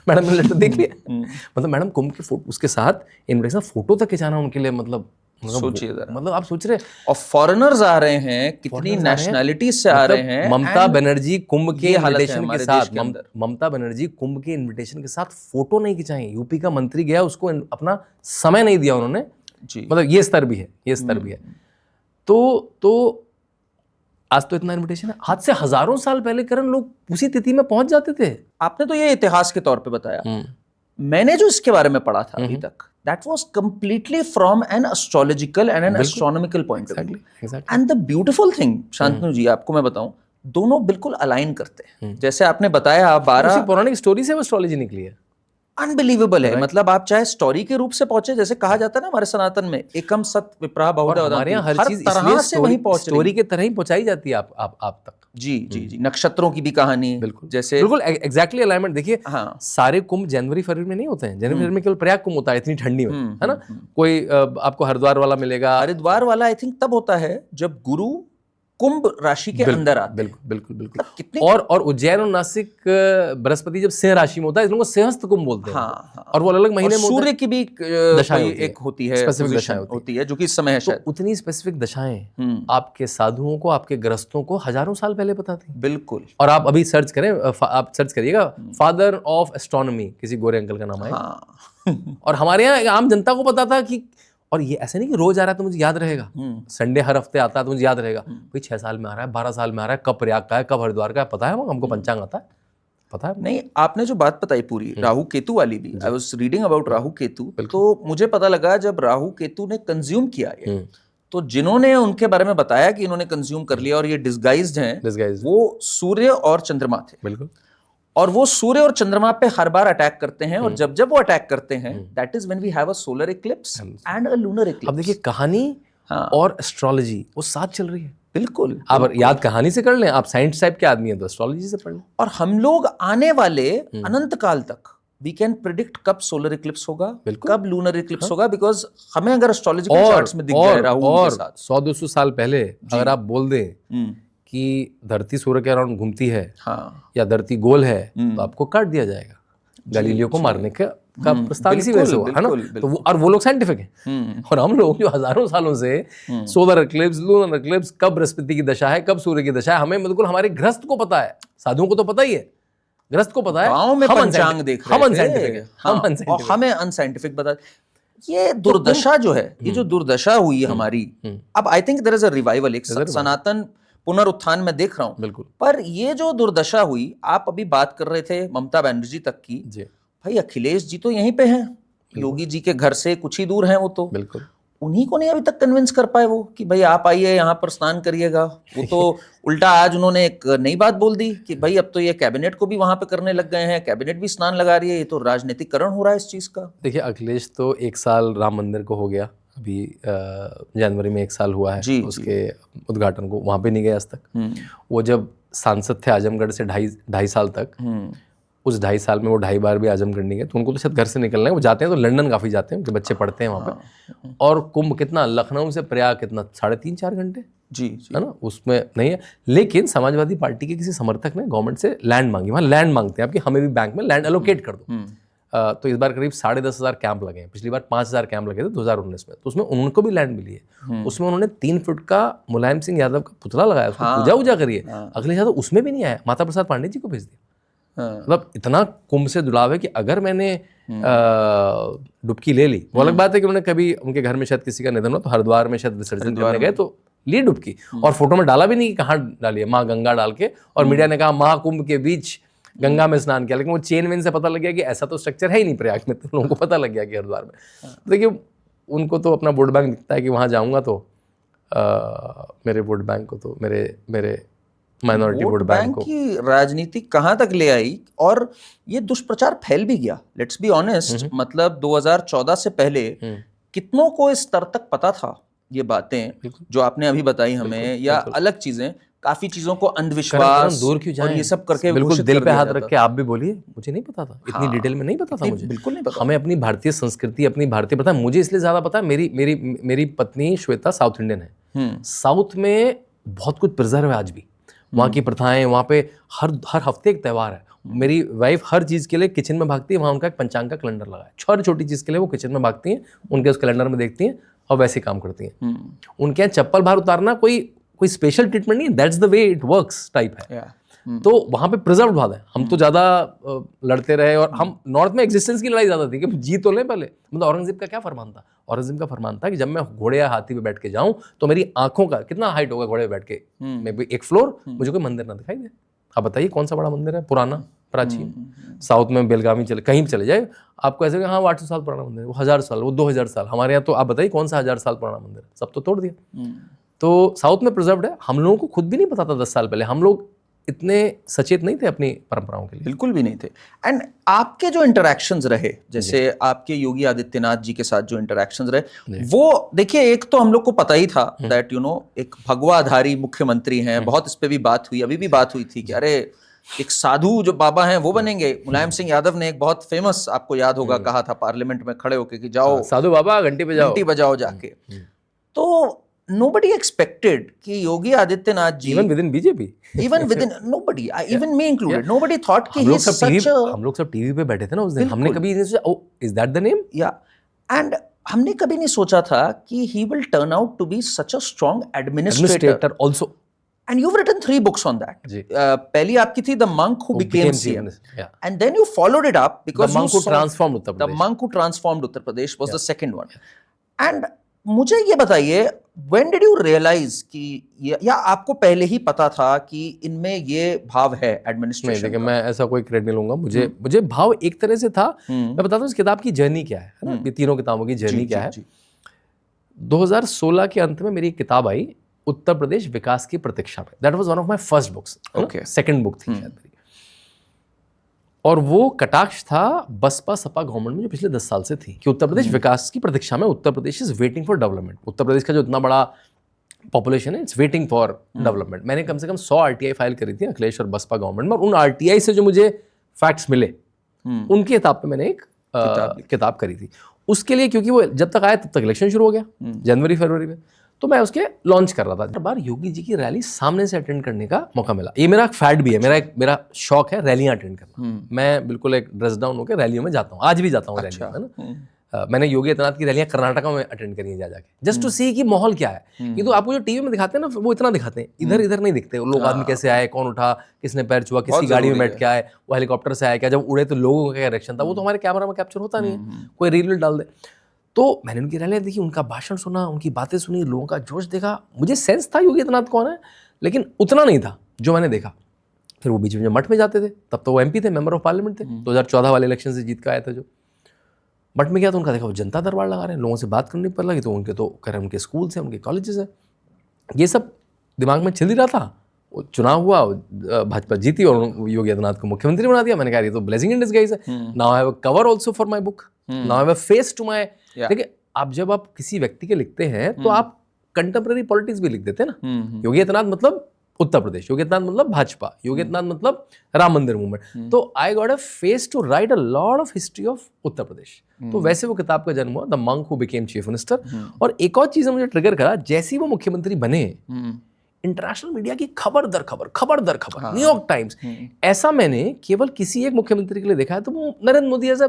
मैडम ने लेटर देख लिया। मतलब मैडम कुंभ के फोटो, उसके साथ इन्विटेशन, फोटो तक खिंचाना उनके लिए, मतलब सोचिए, मतलब आप सोच रहे, और फॉरेनर्स आ रहे हैं, कितनी नेशनैलिटीज से आ रहे हैं। ममता बनर्जी कुंभ के इन्विटेशन के साथ, ममता बनर्जी कुंभ के इन्विटेशन के साथ फोटो नहीं खिंचाई। यूपी का मंत्री गया, उसको अपना समय नहीं दिया उन्होंने जी। मतलब ये स्तर भी है, ये स्तर भी है। तो आज तो इतना इन्विटेशन है, आज से हजारों साल पहले करण लोग उसी तिथि में पहुंच जाते थे। आपने तो ये इतिहास के तौर पे बताया, मैंने जो इसके बारे में पढ़ा था अभी तक, that was completely from an astrological and an astronomical point of view. And the beautiful thing, Shantanu जी, आपको मैं बताऊं, दोनों बिल्कुल अलाइन करते हैं। जैसे आपने बताया 12 पौराणिक स्टोरी से वो एस्ट्रोलॉजी निकली है, अनबिलीवेबल है। मतलब आप चाहे स्टोरी के रूप से पहुंचे, जैसे कहा जाता है ना हमारे सनातन में, एकम सत विप्रा बहुधा, हमारे यहाँ हर चीज तरह से वहीं पहुंच, स्टोरी के तरह ही पहुंचाई जाती है आप तक। जी। नक्षत्रों की भी कहानी, बिल्कुल जैसे बिल्कुल एग्जैक्टली अलाइनमेंट। देखिए सारे कुंभ जनवरी फरवरी में नहीं होते हैं, जनवरी फरवरी में केवल प्रयाग कुंभ होता है इतनी ठंडी में, है ना। कोई आपको हरिद्वार वाला मिलेगा, हरिद्वार वाला आई थिंक तब होता है जब गुरु कुंभ राशि के अंदर आते हैं। बिल्कुल। और उज्जैन और नासिक बृहस्पति जब सिंह राशि में होता है, इसलिए सिंहस्थ कुंभ बोलते हैं। और वो अलग महीने में, सूर्य की भी दशाएं एक होती है, स्पेसिफिक दशाएं होती है, जो कि इस समय है शायद। तो उतनी स्पेसिफिक दशाएं आपके साधुओं को, आपके ग्रस्तों को हजारों साल पहले पता थी। बिल्कुल। और आप अभी सर्च करें, आप सर्च करिएगा फादर ऑफ एस्ट्रोनॉमी, किसी गोरे अंकल का नाम है। और हमारे यहाँ आम जनता को पता था कि, और ये ऐसे नहीं कि रोज आ रहा है तो मुझे याद रहेगा, संडे हर हफ्ते आता है तो मुझे याद रहेगा, भाई 6 साल में आ रहा है, 12 साल में आ रहा है, कब प्रयाग का है, कब हरिद्वार का है, पता है हमको, पंचांग आता है, पता है। नहीं, आपने जो बात बताई पूरी राहु केतु वाली भी, I was reading about Rahu Ketu, तो मुझे पता लगा जब राहु केतु ने कंज्यूम किया ये, तो जिन्होंने उनके बारे में बताया कि इन्होंने कंज्यूम कर लिया और ये डिस्गाइज्ड हैं, वो सूर्य और चंद्रमा थे। बिल्कुल। और वो सूर्य और चंद्रमा पे हर बार अटैक करते हैं, और जब वो अटैक करते हैं, that is when we have a solar eclipse and a lunar eclipse. अब देखिए कहानी और एस्ट्रोलॉजी वो साथ चल रही है। बिल्कुल। आप याद कहानी से कर लें, आप साइंस टाइप के आदमी हैं तो एस्ट्रोलॉजी से पढ़ लें। और हम लोग आने वाले अनंत काल तक वी कैन प्रिडिक्ट कब सोलर इक्लिप्स होगा, कब लूनर इक्लिप्स होगा, बिकॉज हमें अगर एस्ट्रोलॉजिकल चार्ट्स में दिख जाए राहु के साथ 100-200 साल पहले अगर आप बोल दें कि धरती सूर्य के अराउंड घूमती है, या धरती गोल है, तो आपको काट दिया जाएगा। गैलीलियो को मारने का प्रस्ताव इसी वजह से हुआ, है ना। तो और वो लोग साइंटिफिक हैं, और हम लोग जो हजारों सालों से सोलर इक्लिप्स, लूनर इक्लिप्स, कब बृहस्पति की दशा है, कब सूर्य की दशा है, हमें बिल्कुल हमारे गृहस्थ को पता है, साधुओं को तो पता ही है, गृहस्थ को पता है, गांव में पंचांग देख रहे हैं, हम अनसाइंटिफिक हैं, और हमें अनसाइंटिफिक बता। ये दुर्दशा जो है, ये जो दुर्दशा हुई है हमारी, अब I think there is a revival, एक सनातन पुनरुत्थान में देख रहा हूं। बिल्कुल। पर ये जो दुर्दशा हुई, आप अभी बात कर रहे थे ममता बनर्जी तक की, भाई अखिलेश जी तो यहीं पे हैं, योगी जी के घर से कुछ ही दूर हैं वो तो। बिल्कुल। उन्हीं को नहीं अभी तक कन्विंस कर पाए वो कि भाई आप आइए यहाँ पर स्नान करिएगा। वो तो उल्टा आज उन्होंने एक नई बात बोल दी कि भाई अब तो ये कैबिनेट को भी वहां पे करने लग गए हैं, कैबिनेट भी स्नान लगा रही है। ये तो राजनीतिकरण हो रहा है इस चीज का। देखिए अखिलेश तो 1 साल राम मंदिर को हो गया, अभी जनवरी में 1 साल हुआ है उसके उद्घाटन को, वहां पे नहीं गए आज तक। वो जब सांसद थे आजमगढ़ से 2.5 साल तक, उस 2.5 साल में वो 2.5 बार भी आजमगढ़ नहीं गए, तो उनको तो शायद घर से निकलना है। वो जाते हैं तो लंदन काफ़ी जाते हैं, उनके बच्चे पढ़ते हैं वहाँ पे। और कुंभ कितना, लखनऊ से प्रयाग कितना, 3.5-4 घंटे जी, है ना, उसमें नहीं है। लेकिन समाजवादी पार्टी के किसी समर्थक ने गवर्नमेंट से लैंड मांगी, वहाँ लैंड मांगते हैं आपकी, हमें भी बैंक में लैंड एलोकेट कर दो। तो इस बार करीब 10,500 कैंप लगे हैं, पिछली बार 5,000 कैंप लगे थे 2019 में, तो उसमें उनको भी लैंड मिली है। उसमें उन्होंने 3 फुट का मुलायम सिंह यादव का पुतला लगाया, उसको पूजा करिए। अगले साल तो उसमें भी नहीं आया, माता प्रसाद पांडे जी को भेज दिया। मतलब इतना कुंभ से जुड़ाव है कि अगर मैंने डुबकी ले ली, वो अलग बात है कि उन्होंने कभी उनके घर में शायद किसी का निधन हो तो हरिद्वार में शायद विसर्जन करने गए तो ली डुबकी, और फोटो में डाला भी नहीं कि कहाँ डाली है, माँ गंगा डाल के, और मीडिया ने कहा महाकुंभ के बीच गंगा में स्नान किया, लेकिन वो चेन वेन से पता लग गया कि ऐसा तो स्ट्रक्चर है ही नहीं प्रयाग में, तो लोगों को पता लग गया कि हरिद्वार में। देखिए उनको तो अपना वोट बैंक दिखता है कि वहाँ जाऊँगा तो मेरे वोट बैंक को तो मेरे माइनॉरिटी वोट बैंक की राजनीति कहाँ तक ले आई, और ये दुष्प्रचार फैल भी गया। लेट्स बी ऑनेस्ट, मतलब 2014 से पहले कितनों को इस स्तर तक पता था ये बातें जो आपने अभी बताई हमें, या अलग चीजें, काफी चीजों को अंधविश्वास दूर क्यों जाएं, और ये सब करके बिल्कुल दिल पे हाथ रख के आप भी बोलिए, मुझे नहीं पता था, इतनी डिटेल में नहीं पता था मुझे, बिल्कुल नहीं पता। हमें अपनी भारतीय संस्कृति, अपनी भारतीय पता है, मुझे इसलिए ज्यादा पता है, मेरी पत्नी श्वेता साउथ इंडियन है, साउथ में बहुत कुछ प्रिजर्व है आज भी, वहाँ की प्रथाएं, वहाँ पे हर हफ्ते एक त्यौहार है। मेरी वाइफ हर चीज़ के लिए किचन में भागती है, वहाँ उनका एक पंचांग का कैलेंडर लगा है, छोटी छोटी चीज़ के लिए वो किचन में भागती हैं, उनके उस कैलेंडर में देखती हैं और वैसे काम करती हैं। उनके यहाँ चप्पल बाहर उतारना कोई स्पेशल ट्रीटमेंट नहीं है, that's the way it works type है। तो वहाँ पे प्रिजर्व बहुत है। हम तो ज़्यादा लड़ते रहे, और हम नॉर्थ में एग्जिस्टेंस की लड़ाई ज़्यादा थी कि जी तो लें पहले। मतलब औरंगजेब का क्या फरमान था? औरंगजेब का फरमान था कि जब मैं घोड़े या हाथी पे बैठ के जाऊं तो मेरी आंखों का कितना हाइट होगा घोड़े पे बैठ के, मैं भी एक फ्लोर, मुझे कोई मंदिर ना दिखाई दे। आप बताइए कौन सा बड़ा मंदिर है पुराना प्राचीन? साउथ में बेलगावी चले, कहीं भी चले जाए आपको ऐसे हाँ 800 साल पुराना मंदिर है, वो 1000 साल, वो 2000 साल। हमारे यहाँ तो आप बताइए कौन सा 1000 साल पुराना मंदिर है? सब तो तोड़ दिया। तो साउथ में प्रिजर्व्ड है। हम लोगों को खुद भी नहीं पता था 10 साल पहले, हम लोग इतने सचेत नहीं थे अपनी परंपराओं के लिए, बिल्कुल भी नहीं थे। एंड आपके जो इंटरैक्शंस रहे, जैसे आपके योगी आदित्यनाथ जी के साथ जो इंटरैक्शंस रहे, वो देखिए एक तो हम लोग को पता ही था दैट एक भगवाधारी मुख्यमंत्री हैं, बहुत इस पे भी बात हुई, अभी भी बात हुई थी कि अरे एक साधु जो बाबा हैं वो बनेंगे। मुलायम सिंह यादव ने एक बहुत फेमस, आपको याद होगा, कहा था पार्लियामेंट में खड़े होके कि जाओ साधु बाबा घंटी बजाओ जाके। तो nobody expected कि योगी आदित्यनाथ जी, even within BJP, nobody, even me included, nobody thought कि he is such a, हम लोग सब टीवी पे बैठे थे ना उस दिन, हमने कभी नहीं सोचा, oh is that the name? and हमने कभी नहीं सोचा था कि he will turn out to be such a strong administrator also, and you've written 3 books on that. पहली आपकी थी The Monk Who Became CM, and then you followed it up because The Monk Who Transformed Uttar Pradesh. The Monk Who Transformed Uttar Pradesh was the second one. And मुझे ये बताइए, when did you realize कि या आपको पहले ही पता था कि इनमें ये भाव है एडमिनिस्ट्रेशन? नहीं, मैं ऐसा कोई क्रेडिट नहीं लूंगा। मुझे भाव एक तरह से था। मैं बताता हूँ इस किताब की जर्नी क्या है ना, ये तीनों किताबों की जर्नी क्या है। 2016 के अंत में मेरी एक किताब आई, उत्तर प्रदेश विकास की प्रतीक्षा में। That was one of my first books, second book थी शायद मेरी, और वो कटाक्ष था बसपा सपा गवर्नमेंट में जो पिछले 10 साल से थी कि उत्तर प्रदेश विकास की प्रतीक्षा में, Uttar Pradesh is waiting for development. Uttar Pradesh का जो इतना बड़ा पॉपुलेशन है, इट्स वेटिंग फॉर डेवलपमेंट। मैंने कम से कम 100 RTI फाइल करी थी अखिलेश और बसपा गवर्नमेंट में, और उन RTI से जो मुझे फैक्ट्स मिले उनकी किताब पे मैंने एक किताब करी थी। उसके लिए क्योंकि वो जब तक आया तब तक इलेक्शन शुरू हो गया जनवरी फरवरी में, तो मैं उसके लॉन्च कर रहा था। हर बार योगी जी की रैली सामने से अटेंड करने का मौका मिला। ये मेरा फैट भी है, मेरा शौक है रैलियां अटेंड करना। मैं बिल्कुल एक ड्रेस डाउन होकर रैलियों में जाता हूँ, आज भी जाता हूँ रैलियों में ना। मैंने योगी आदित्यनाथ की रैलियां कर्नाटक में अटेंड करी है जाके, जस्ट टू सी कि माहौल क्या है। ये तो आपको जो टीवी में दिखाते हैं ना, वो इतना दिखाते हैं, इधर नहीं दिखते। लोग आदमी कैसे आए, कौन उठा, किसने पैर छुआ, किसकी गाड़ी में बैठ के आए, वो हेलीकॉप्टर से आया क्या, जब उड़े तो लोगों का क्या रिएक्शन था, वो तो हमारे कैमरा में कैप्चर होता नहीं है, कोई रील डाल दे। तो मैंने उनकी रैलियां देखी, उनका भाषण सुना, उनकी बातें सुनी, लोगों का जोश देखा। मुझे सेंस था योगी आदित्यनाथ कौन है, लेकिन उतना नहीं था जो मैंने देखा। फिर वो बीच में मठ में जाते थे, तब तो वो MP थे, मेंबर ऑफ पार्लियामेंट थे, 2014 वाले इलेक्शन से जीत कर आए थे। जो मठ में गया तो उनका देखा वो जनता दरबार लगा रहे हैं, लोगों से बात करने पर लगी, तो उनके तो कह रहे उनके स्कूल से, उनके कॉलेजेस है, ये सब दिमाग में चल ही रहा था। वो चुनाव हुआ, भाजपा जीती और योगी आदित्यनाथ को मुख्यमंत्री बना दिया। मैंने कहा ये तो ब्लेसिंग इन डिस्गाइज है। Now I have a cover also for my book, now I have a face to my. देखिए आप जब आप किसी व्यक्ति के लिखते हैं तो आप कंटेम्प्रेरी पॉलिटिक्स भी लिख देते हैं ना। योगी आदित्यनाथ मतलब उत्तर प्रदेश, योगी आदित्यनाथ मतलब भाजपा, योगी आदित्यनाथ मतलब राम मंदिर मूवमेंट। तो I got a face to write a lot of history of Uttar Pradesh. तो वैसे वो किताब का जन्म हुआ, the monk who became chief minister. और एक और चीज ने मुझे ट्रिगर करा, जैसे ही वो मुख्यमंत्री बने, इंटरनेशनल मीडिया की खबर दर खबर, न्यूयॉर्क टाइम्स, ऐसा मैंने केवल किसी एक मुख्यमंत्री के लिए देखा है, तो वो Narendra Modi as a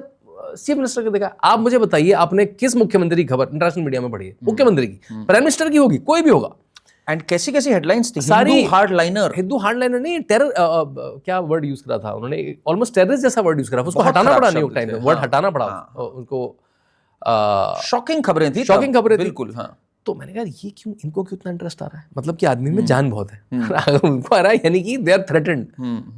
chief minister को देखा। आप मुझे बताइए आपने किस मुख्यमंत्री की खबर इंटरनेशनल मीडिया में पढ़ी है? मुख्यमंत्री की, प्राइम मिनिस्टर की होगी, कोई भी होगा, एंड कैसी कैसी हेडलाइंस थी, सारी हिंदू हार्डलाइनर, हिंदू हार्डलाइनर नहीं, टेरर, क्या वर्ड यूज करा था उन्होंने, ऑलमोस्ट टेररिस्ट जैसा वर्ड यूज करा, उसको बहुत हटाना खराब पड़ा, शब्द न्यूयॉर्क टाइम्स थे, में वर्ड हाँ, हटाना पड़ा हाँ, उनको। शॉकिंग खबरें थी, शॉकिंग खबरें थी, बिल्कुल, हाँ। तो मैंने कहा ये क्यों, इनको क्यों इतना इंटरेस्ट आ रहा है, मतलब कि आदमी में जान बहुत है उनको आ रहा है, यानी कि they are threatened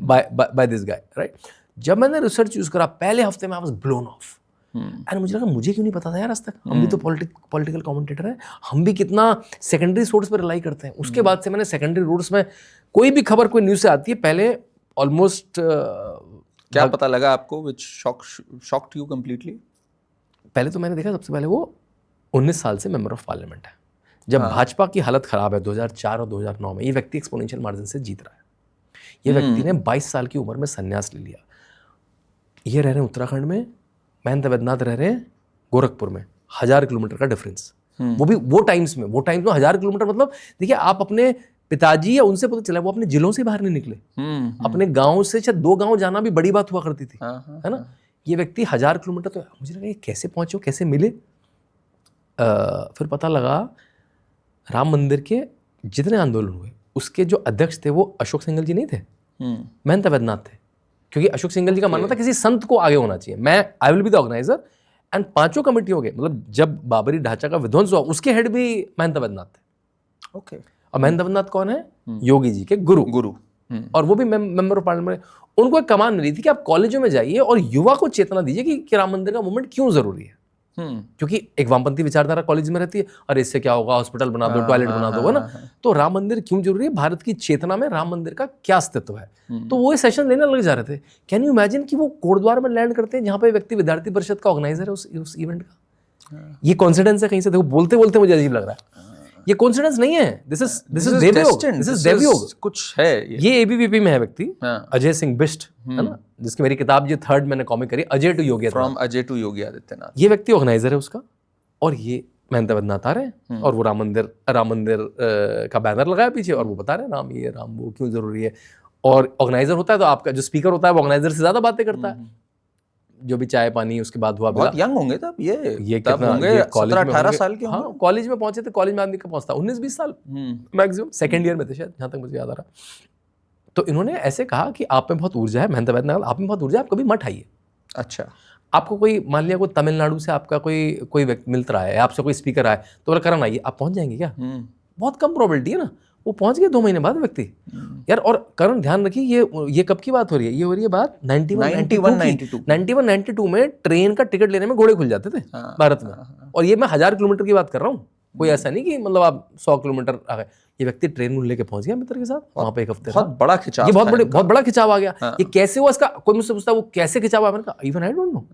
by this guy, right. जब मैंने रिसर्च यूज करा पहले हफ्ते में I was blown off, and मुझे लगा मुझे क्यों नहीं पता था यार आज तक, हम भी तो पॉलिटिकल कमेंटेटर हैं, हम भी कितना सेकेंडरी सोर्स पर रिलाई करते हैं। उसके बाद से मैंने सेकेंडरी सोर्स में कोई भी खबर कोई न्यूज़ से आती है पहले ऑलमोस्ट क्या पता लगा आपको विच शॉक्ड यू कंप्लीटली? पहले तो मैंने देखा सबसे पहले वो 19 साल से मेंबर ऑफ पार्लियामेंट है, जब भाजपा की हालत खराब है 2004 और 2009 में, ये व्यक्ति एक्सपोनेंशियल मार्जिन से जीत रहा है। ये व्यक्ति ने 22 साल की उम्र में संन्यास ले लिया, ये रह रहे हैं उत्तराखंड में, महंत वैद्यनाथ रह रहे हैं गोरखपुर में, 1000 किलोमीटर का डिफरेंस, वो भी वो टाइम्स में 1000 किलोमीटर, मतलब देखिए आप अपने पिताजी या उनसे पता चला वो अपने जिलों से बाहर नहीं निकले, अपने गांव से शायद 2 गांव जाना भी बड़ी बात हुआ करती थी, है ना। ये व्यक्ति 1000 किलोमीटर, तो मुझे लगा ये कैसे पहुंचे, कैसे मिले। फिर पता लगा राम मंदिर के जितने आंदोलन हुए उसके जो अध्यक्ष थे वो अशोक सिंघल जी नहीं थे, महंत वैद्यनाथ थे, क्योंकि अशोक सिंघल जी का मानना था किसी संत को आगे होना चाहिए, मैं I will be the organiser, and 5 कमेटियों के, मतलब जब बाबरी ढांचा का विध्वंस हुआ उसके हेड भी महंत वैद्यनाथ थे। ओके। और महंत वैद्यनाथ कौन है? योगी जी के गुरु। और वो भी मेंबर ऑफ पार्लियामेंट। उनको एक कमान मिली थी कि आप कॉलेजों में जाइए और युवा को चेतना दीजिए कि राम मंदिर का मूवमेंट क्यों जरूरी है, क्योंकि एक वामपंथी विचारधारा कॉलेज में रहती है, और इससे क्या होगा, हॉस्पिटल बना दो, टॉयलेट बना दो, है ना। तो राम मंदिर क्यों जरूरी है, भारत की चेतना में राम मंदिर का क्या अस्तित्व है, तो वो सेशन लेने लग जा रहे थे। कैन यू इमेजिन कि वो कोटद्वार में लैंड करते हैं जहां पे व्यक्ति विद्यार्थी परिषद का ऑर्गेनाइजर है उस इवेंट का। ये कॉन्सिडेंस है कहीं से, देखो बोलते बोलते मुझे अजीब लग रहा है, ये कॉन्सिडेंस नहीं है, दिस इज देवयोग, दिस इज देवयोग कुछ है। ये एबीवीपी में है व्यक्ति, अजय सिंह बिष्ट, है ना, जिसकी मेरी किताब जो 3rd मैंने कॉमिक करी, Ajay to Yogi, from Ajay to Yogi Adityanath. ये व्यक्ति ऑर्गेनाइजर है उसका, और ये महंत वैद्यनाथ आ रहे हैं और वो राम मंदिर का बैनर लगाया पीछे, और वो बता रहे हैं राम ये राम वो क्यों जरूरी है। और ऑर्गेनाइजर होता है तो आपका जो स्पीकर होता है वो ऑर्गेनाइजर से ज्यादा बातें करता है, जो भी चाय पानी उसके बाद हुआ। बहुत यंग होंगे तब ये तब कितना होंगे, 17-18 साल के होंगे। हाँ, कॉलेज में पहुंचे थे, कॉलेज में आदमी का पहुंचता 19-20 साल मैक्सिमम, सेकंड ईयर में थे शायद, जहां तक मुझे याद आ रहा। तो इन्होंने ऐसे कहा कि आप में बहुत ऊर्जा है, महंत वैद्यनाथ आप में बहुत ऊर्जा है, आप कभी मत आइए। अच्छा, आपको कोई, मान लिया कोई तमिलनाडु से आपका कोई व्यक्ति मिल रहा है, आपसे कोई स्पीकर आए तो बोला करण आइए, आप पहुंच जाएंगे क्या? बहुत कम प्रोबेबिलिटी है ना। वो पहुंच गए 2 महीने बाद व्यक्ति यार। और करण ध्यान रखिए, ये कब की बात हो रही है? ये हो रही है बात 91-92 में ट्रेन का टिकट लेने में घोड़े खुल जाते थे भारत में। और ये मैं 1000 किलोमीटर की बात कर रहा हूँ, कोई ऐसा नहीं कि मतलब आप 100 किलोमीटर आ गए। ये व्यक्ति ट्रेन लेके पहुंच गया मित्र के साथ वहां पे, एक हफ्ते। बहुत बड़ा खिंचाव, ये बहुत बड़ा खिंचाव आ गया। ये कैसे हुआ, इसका कोई मुझसे पूछता वो कैसे खिंचाव आया, मैंने कहा इवन आई डोंट नो।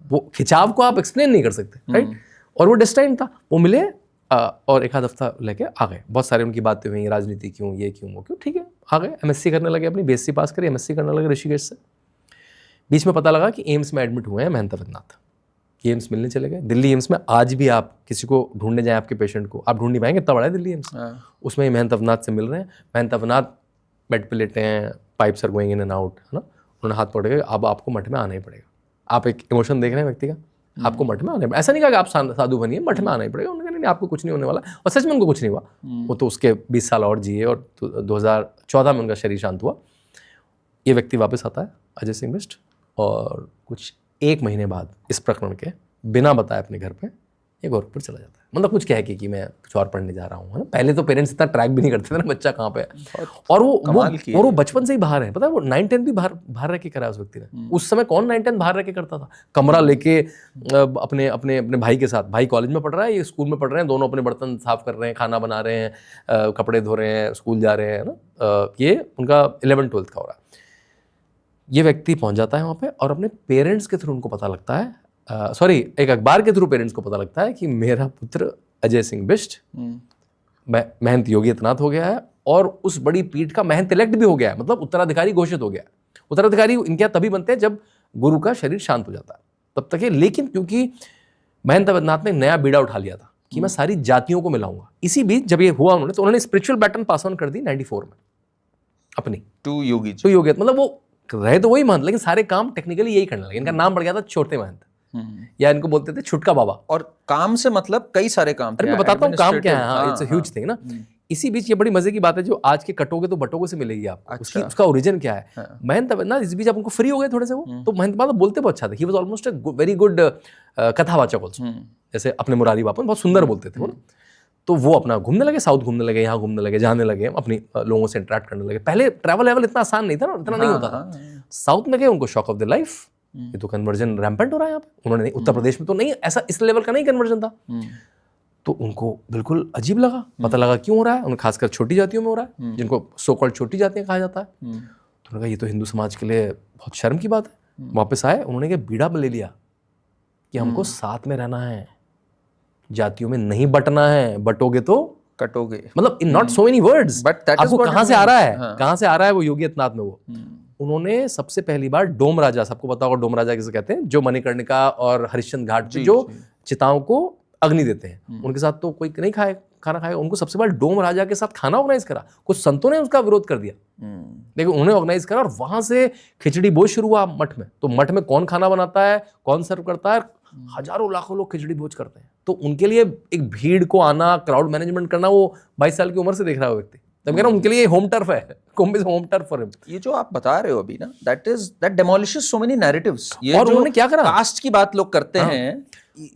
वो खिंचाव को आप एक्सप्लेन नहीं कर सकते, राइट। और वो डेस्टाइन था, वो मिले और 1 आध हफ्ता लेके आ गए। बहुत सारे उनकी बातें हुई, राजनीति क्यों, ये क्यों, वो क्यों, ठीक है, आ गए। एमएससी करने लगे, अपनी बीएससी पास करी, एमएससी करने लगे ऋषिकेश से। बीच में पता लगा कि एम्स में एडमिट हुए हैं महंत वैद्यनाथ। एम्स मिलने चले गए। दिल्ली एम्स में आज भी आप किसी को ढूंढने जाए, आपके पेशेंट को आप ढूंढ नहीं पाएंगे, इतना बड़ा है दिल्ली एम्स। उसमें महंत वैद्यनाथ से मिल रहे हैं। महंत वैद्यनाथ बेड पे लेटे हैं, pipes are going in and out, है ना। उन्होंने हाथ पकड़ के, अब आपको मठ में आना ही पड़ेगा। आप एक इमोशन देख रहे हैं व्यक्ति का, आपको मठ में आना पड़ेगा। ऐसा नहीं कहा कि आप साधु बनिए, मठ में आना ही पड़ेगा। उन्होंने कहा नहीं, आपको कुछ नहीं होने वाला। और सच में उनको कुछ नहीं हुआ। वो तो उसके 20 साल और जिए, और 2014 में उनका शरीर शांत हुआ। ये व्यक्ति वापस आता है, अजय सिंह बिष्ट, और कुछ 1 महीने बाद इस प्रकरण के बिना बताए अपने घर पे ये गोरखपुर चला जाता है। मतलब कुछ कह के कि मैं कुछ और पढ़ने जा रहा हूँ, है ना। पहले तो पेरेंट्स इतना ट्रैक भी नहीं करते थे ना, बच्चा कहाँ पे है। और वो बचपन से ही बाहर है, पता है। वो 9-10 भी बाहर रह के करा उस व्यक्ति ने। उस समय कौन 9-10 बाहर रह के करता था? कमरा लेके अपने अपने अपने भाई के साथ, भाई कॉलेज में पढ़ रहा है, ये स्कूल में पढ़ रहे हैं, दोनों अपने बर्तन साफ कर रहे हैं, खाना बना रहे हैं, कपड़े धो रहे हैं, स्कूल जा रहे हैं ना। ये उनका 11-12 का हो रहा है। ये व्यक्ति पहुंच जाता है वहाँ पे, और अपने पेरेंट्स के थ्रू उनको पता लगता है, एक अखबार के थ्रू पेरेंट्स को पता लगता है कि मेरा पुत्र अजय सिंह बिष्ट महंत योगी आदित्यनाथ हो गया है, और उस बड़ी पीठ का महंत इलेक्ट भी हो गया है, मतलब उत्तराधिकारी घोषित हो गया। उत्तराधिकारी इनके तभी बनते हैं जब गुरु का शरीर शांत हो जाता है, तब तक है। लेकिन क्योंकि महंत वैद्यनाथ ने नया बीड़ा उठा लिया था कि मैं सारी जातियों को मिलाऊंगा। इसी बीच जब ये हुआ उन्होंने, तो उन्होंने स्पिरिचुअल बैटन पास ऑन कर दी 94 में अपनी टू योगी। मतलब वो रहे तो वही महंत, लेकिन सारे काम टेक्निकली यही करने लगे। इनका नाम पड़ गया था छोटे महंत, या इनको बोलते थे छुटका बाबा। और काम से मतलब कई सारे काम। अरे मैं बताता हूँ काम क्या है, इट्स अ ह्यूज थिंग ना। इसी बीच ये बड़ी मजे की बात है, जो आज के कटोगे तो बटोगे से मिलेगी आपको। उसकी उसका ओरिजिन क्या है। मयंक ना इस बीच आप उनको फ्री हो गए थोड़े से, वो तो मयंक बोलते बहुत अच्छा था। He was almost a very good कथावाचक ऑल्सो, जैसे अपने मुरारी बापन बहुत सुंदर बोलते थे वो ना। तो वो अपना घूमने लगे, साउथ घूमने लगे, यहाँ घूमने लगे, जाने लगे, अपनी लोगों से इंटरेक्ट करने लगे। पहले ट्रैवल लेवल इतना आसान नहीं था ना, इतना नहीं होता था। साउथ में गए, उनको शॉक ऑफ द लाइफ, ये तो कन्वर्जन रैम्पेंट हो रहा है यहाँ पे। उन्होंने उत्तर प्रदेश में तो नहीं ऐसा इस लेवल का नहीं कन्वर्जन था, तो उनको बिल्कुल अजीब लगा। पता लगा क्यों हो रहा है, उन्हें खासकर छोटी जातियों में हो रहा है, जिनको सो कॉल्ड छोटी जातियां कहा जाता है। तो उन्होंने कहा ये तो हिंदू समाज के लिए बहुत शर्म की बात है। वापस आए, उन्होंने क्या बीड़ा ले लिया कि हमको साथ में रहना है, जातियों में नहीं बटना है, बटोगे तो कटोगे। मतलब in not so many words, but आपको कहां से आ रहा है, कहां से आ रहा है वो योगी आदित्यनाथ में। वो उन्होंने सबसे पहली बार डोम राजा, सबको पता होगा डोम राजा किसे कहते हैं, जो मणिकर्णिका और हरिश्चंद्र घाट पे जो चिताओं को अग्नि देते हैं, उनके साथ तो कोई नहीं खाना खाएगा। उनको सबसे पहले डोम राजा के साथ खाना ऑर्गेनाइज करा। कुछ संतों ने उसका विरोध कर दिया, लेकिन उन्होंने ऑर्गेनाइज करा, और वहां से खिचड़ी भोज शुरू हुआ मठ में। तो मठ में कौन खाना बनाता है, कौन सर्व करता है, हजारों लाखों लोग खिचड़ी भोज करते हैं। तो उनके लिए एक भीड़ को आना, क्राउड मैनेजमेंट करना, वो 22 साल की उम्र से देख रहा है व्यक्ति। तो मैं कह रहा हूं उनके लिए होम टर्फ है, Kumbh is home turf for him. ये जो आप बता रहे हो अभी ना, that demolishes so many narratives. ये और उन्होंने क्या करा, कास्ट की बात लोग करते हैं,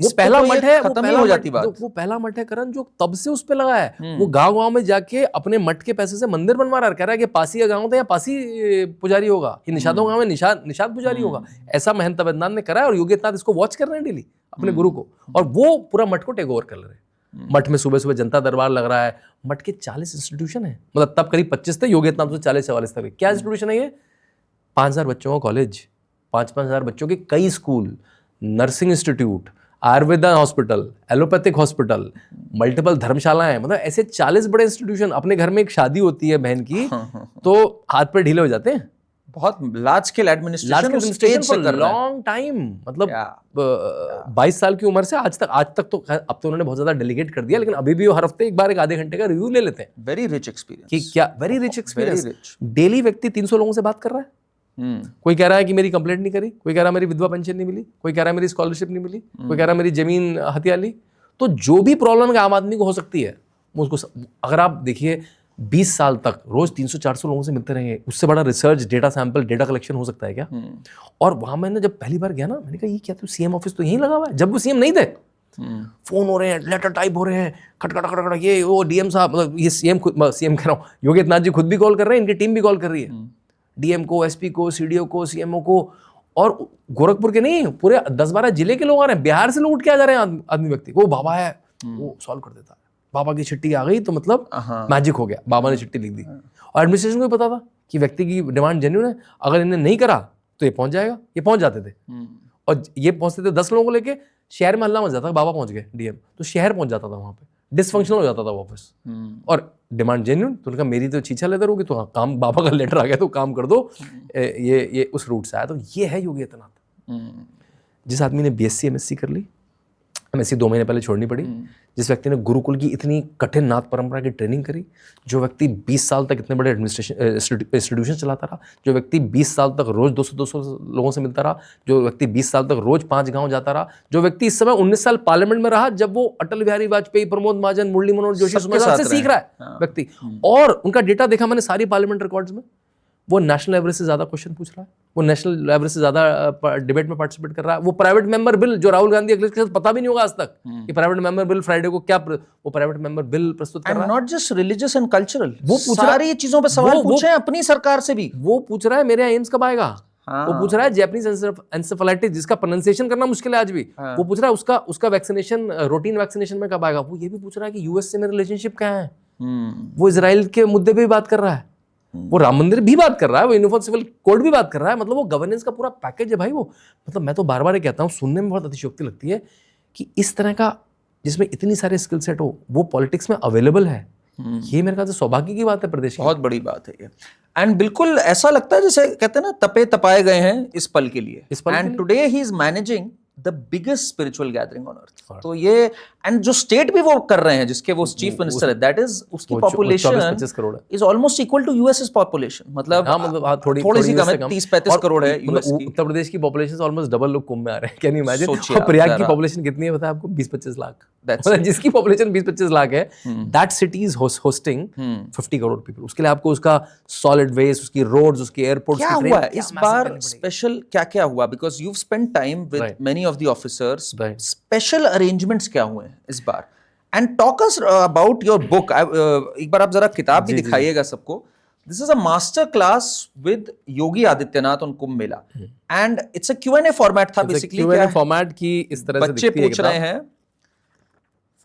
वो पहला मठ है, खत्म ही हो जाती बात। वो पहला मठ है करण, जो तब से उस पे लगा है। वो गांव में जाके अपने मठ के पैसे से मंदिर बनवा रहा है, कह रहा है कि पासी का गांव था, या पासी पुजारी होगा, कि निषादों गांव में निषाद पुजारी होगा। ऐसा महंत अवैधनाथ ने करा है, और योगी आदित्यनाथ इसको वॉच कर रहे हैं डेली अपने गुरु को, और वो पूरा मठ को टेक ओवर कर रहे हैं। मठ में सुबह सुबह जनता दरबार लग रहा है। मठ के 40 इंस्टीट्यूशन है, मतलब तब करीब 25 थे, योगी आदित्यनाथ 40-44 तक। क्या इंस्टीट्यूशन है ये? 5000 बच्चों का कॉलेज, 5-5 बच्चों के कई school, nursing institute, Ayurveda hospital, allopathic hospital, multiple धर्मशालाएं, मतलब ऐसे 40 बड़े इंस्टीट्यूशन। अपने घर में एक शादी होती है बहन की, तो हाथ पे ढीले हो जाते हैं। बहुत large scale administration for long time, मतलब 22 साल की उम्र से आज तक तो अब तो उन्होंने बहुत ज्यादा डेलीगेट कर दिया, लेकिन अभी भी वो हर हफ्ते एक बार एक आधे घंटे का रिव्यू ले लेते हैं। वेरी रिच एक्सपीरियंस, कि क्या वेरी रिच एक्सपीरियंस। डेली व्यक्ति 300 लोगों से बात कर रहा है। कोई कह रहा है कि मेरी कंप्लेंट नहीं करी, कोई कह रहा है मेरी विधवा पेंशन नहीं मिली, कोई कह रहा है मेरी स्कॉलरशिप नहीं मिली, कोई कह रहा है मेरी जमीन हथिया ली। तो जो भी प्रॉब्लम है आम आदमी को हो सकती है, उसको अगर आप देखिए 20 साल तक रोज 300-400 लोगों से मिलते रहेंगे, उससे बड़ा research, data sample, data collection हो सकता है क्या? और वहां मैंने जब पहली बार गया ना, मैंने कहा ये क्या, तो सीएम ऑफिस तो यहीं लगा हुआ है। जब वो सीएम नहीं थे, फोन हो रहे हैं, लेटर टाइप हो रहे हैं, खटखट, ये वो डीएम साहब, मतलब ये सीएम कह रहा हूँ, योगी आदित्यनाथ जी खुद भी कॉल कर रहे हैं, इनकी टीम भी कॉल कर रही है, डीएम को, एसपी को, सीडीओ को, सीएमओ को। और गोरखपुर के नहीं, पूरे 10-12 जिले के लोग आ रहे हैं, बिहार से लोग उठ के आ जा रहे हैं। आदमी व्यक्ति वो बाबा है, वो सॉल्व कर देता है। बाबा की चिट्ठी आ गई तो मतलब मैजिक हो गया, बाबा ने चिट्ठी लिख दी। और एडमिनिस्ट्रेशन को भी पता था कि व्यक्ति की डिमांड जेन्युइन है, अगर इन्हें नहीं करा तो ये पहुंच जाएगा। ये पहुंच जाते थे, और ये पहुंचते थे 10 लोगों को लेके, शहर में हल्ला मच जाता, बाबा पहुंच गए डीएम, तो शहर पहुंच जाता था, वहां पे डिसफंक्शनल हो जाता था ऑफिस। और डिमांड जेन्युइन, तो उनका मेरी तो छीछा लेदर होगी, तो काम, बाबा का लेटर आ गया तो काम कर दो। ये उस रूट से आया। तो ये है योगी आदित्यनाथ। जिस आदमी ने बीएससी एमएससी कर ली, एमएससी 2 महीने पहले छोड़नी पड़ी, जिस व्यक्ति ने गुरुकुल की इतनी कठिन नाथ परंपरा की ट्रेनिंग करी, जो व्यक्ति 20 साल तक इतने बड़े एडमिनिस्ट्रेशन इंस्टीट्यूशन चलाता रहा, जो व्यक्ति 20 साल तक रोज 200 लोगों से मिलता रहा, जो व्यक्ति 20 साल तक रोज 5 गांव जाता रहा, जो व्यक्ति इस समय 19 साल पार्लियामेंट में रहा, जब वो अटल बिहारी वाजपेयी, प्रमोद महाजन, मुरली मनोहर जोशी से सीख रहा है व्यक्ति। और उनका डेटा देखा मैंने सारी पार्लियामेंट रिकॉर्ड्स में, वो नेशनल एवरेज से ज्यादा क्वेश्चन पूछ रहा है, वो नेशनल एवरेज से ज्यादा डिबेट में पार्टिसिपेट कर रहा है। वो प्राइवेट मेंबर बिल, जो राहुल गांधी अखिलेश के साथ पता भी नहीं होगा आज तक कि प्राइवेट मेंबर बिल फ्राइडे को क्या, वो प्राइवेट मेंबर बिल प्रस्तुत कर रहा है। Not just religious and cultural, वो सारी चीजों पे सवाल पूछे अपनी सरकार से भी। वो पूछ रहा है मेरे यहाँ एम्स कब आएगा, वो पूछ रहा है जैपनीज एन्सेफेलाइटिस, जिसका प्रोनाउंसिएशन करना मुश्किल है आज भी, वो पूछ रहा है उसका वैक्सीनेशन, रूटीन वैक्सीनेशन में कब आएगा। वो ये भी पूछ रहा है कि यूएस से मेरा रिलेशनशिप क्या है। वो इजराइल के मुद्दे पे भी बात कर रहा है, वो राम मंदिर भी बात कर रहा है, वो यूनिफॉर्म सिविल कोड भी बात कर रहा है। मतलब वो गवर्नेंस का पूरा पैकेज है भाई। वो मतलब मैं तो बार बार कहता हूँ, सुनने में बहुत अतिशयोक्ति लगती है कि इस तरह का, जिसमें इतनी सारे स्किल सेट हो, वो पॉलिटिक्स में अवेलेबल है। ये मेरे ख्याल से सौभाग्य की बात है प्रदेश की, बहुत बड़ी बात है ये। एंड बिल्कुल ऐसा लगता है जैसे कहते हैं ना, तपे तपाए गए हैं इस पल के लिए। And today he is managing the biggest spiritual gathering on earth. तो ये एंड जो स्टेट भी वो कर रहे हैं, जिसके वो चीफ मिनिस्टर है, दैट इज उसकी पॉपुलेशन 24-25 करोड़ है, is almost equal to US population. मतलब थोड़ी सी कम है, 30-35 करोड़ है यूएस की। उत्तर प्रदेश की पॉपुलेशन ऑलमोस्ट डबल लोग कुंभ में आ रहे हैं, कैन यू इमेजिन? सोचिए और प्रयाग की पॉपुलेशन कितनी है पता है आपको? 20-25 लाख। मतलब जिसकी पॉपुलेशन 20-25 लाख है, that city is hosting 50 crore people. उसके लिए आपको उसका सॉलिड वेस्ट, उसकी रोड्स, उसकी एयरपोर्ट्स, क्या हुआ है इस बार स्पेशल? क्या हुआ? Because you spend time with many of the officers, special arrangements क्या हुए हैं इस बार? And talk us about your book. एक बार आप जरा किताब भी दिखाइएगा सबको। This is a master class with Yogi Adityanath on Kumbh Mela, and it's a Q&A format था basically। Q&A format की इस तरह से बच्चे पूछ रहे हैं,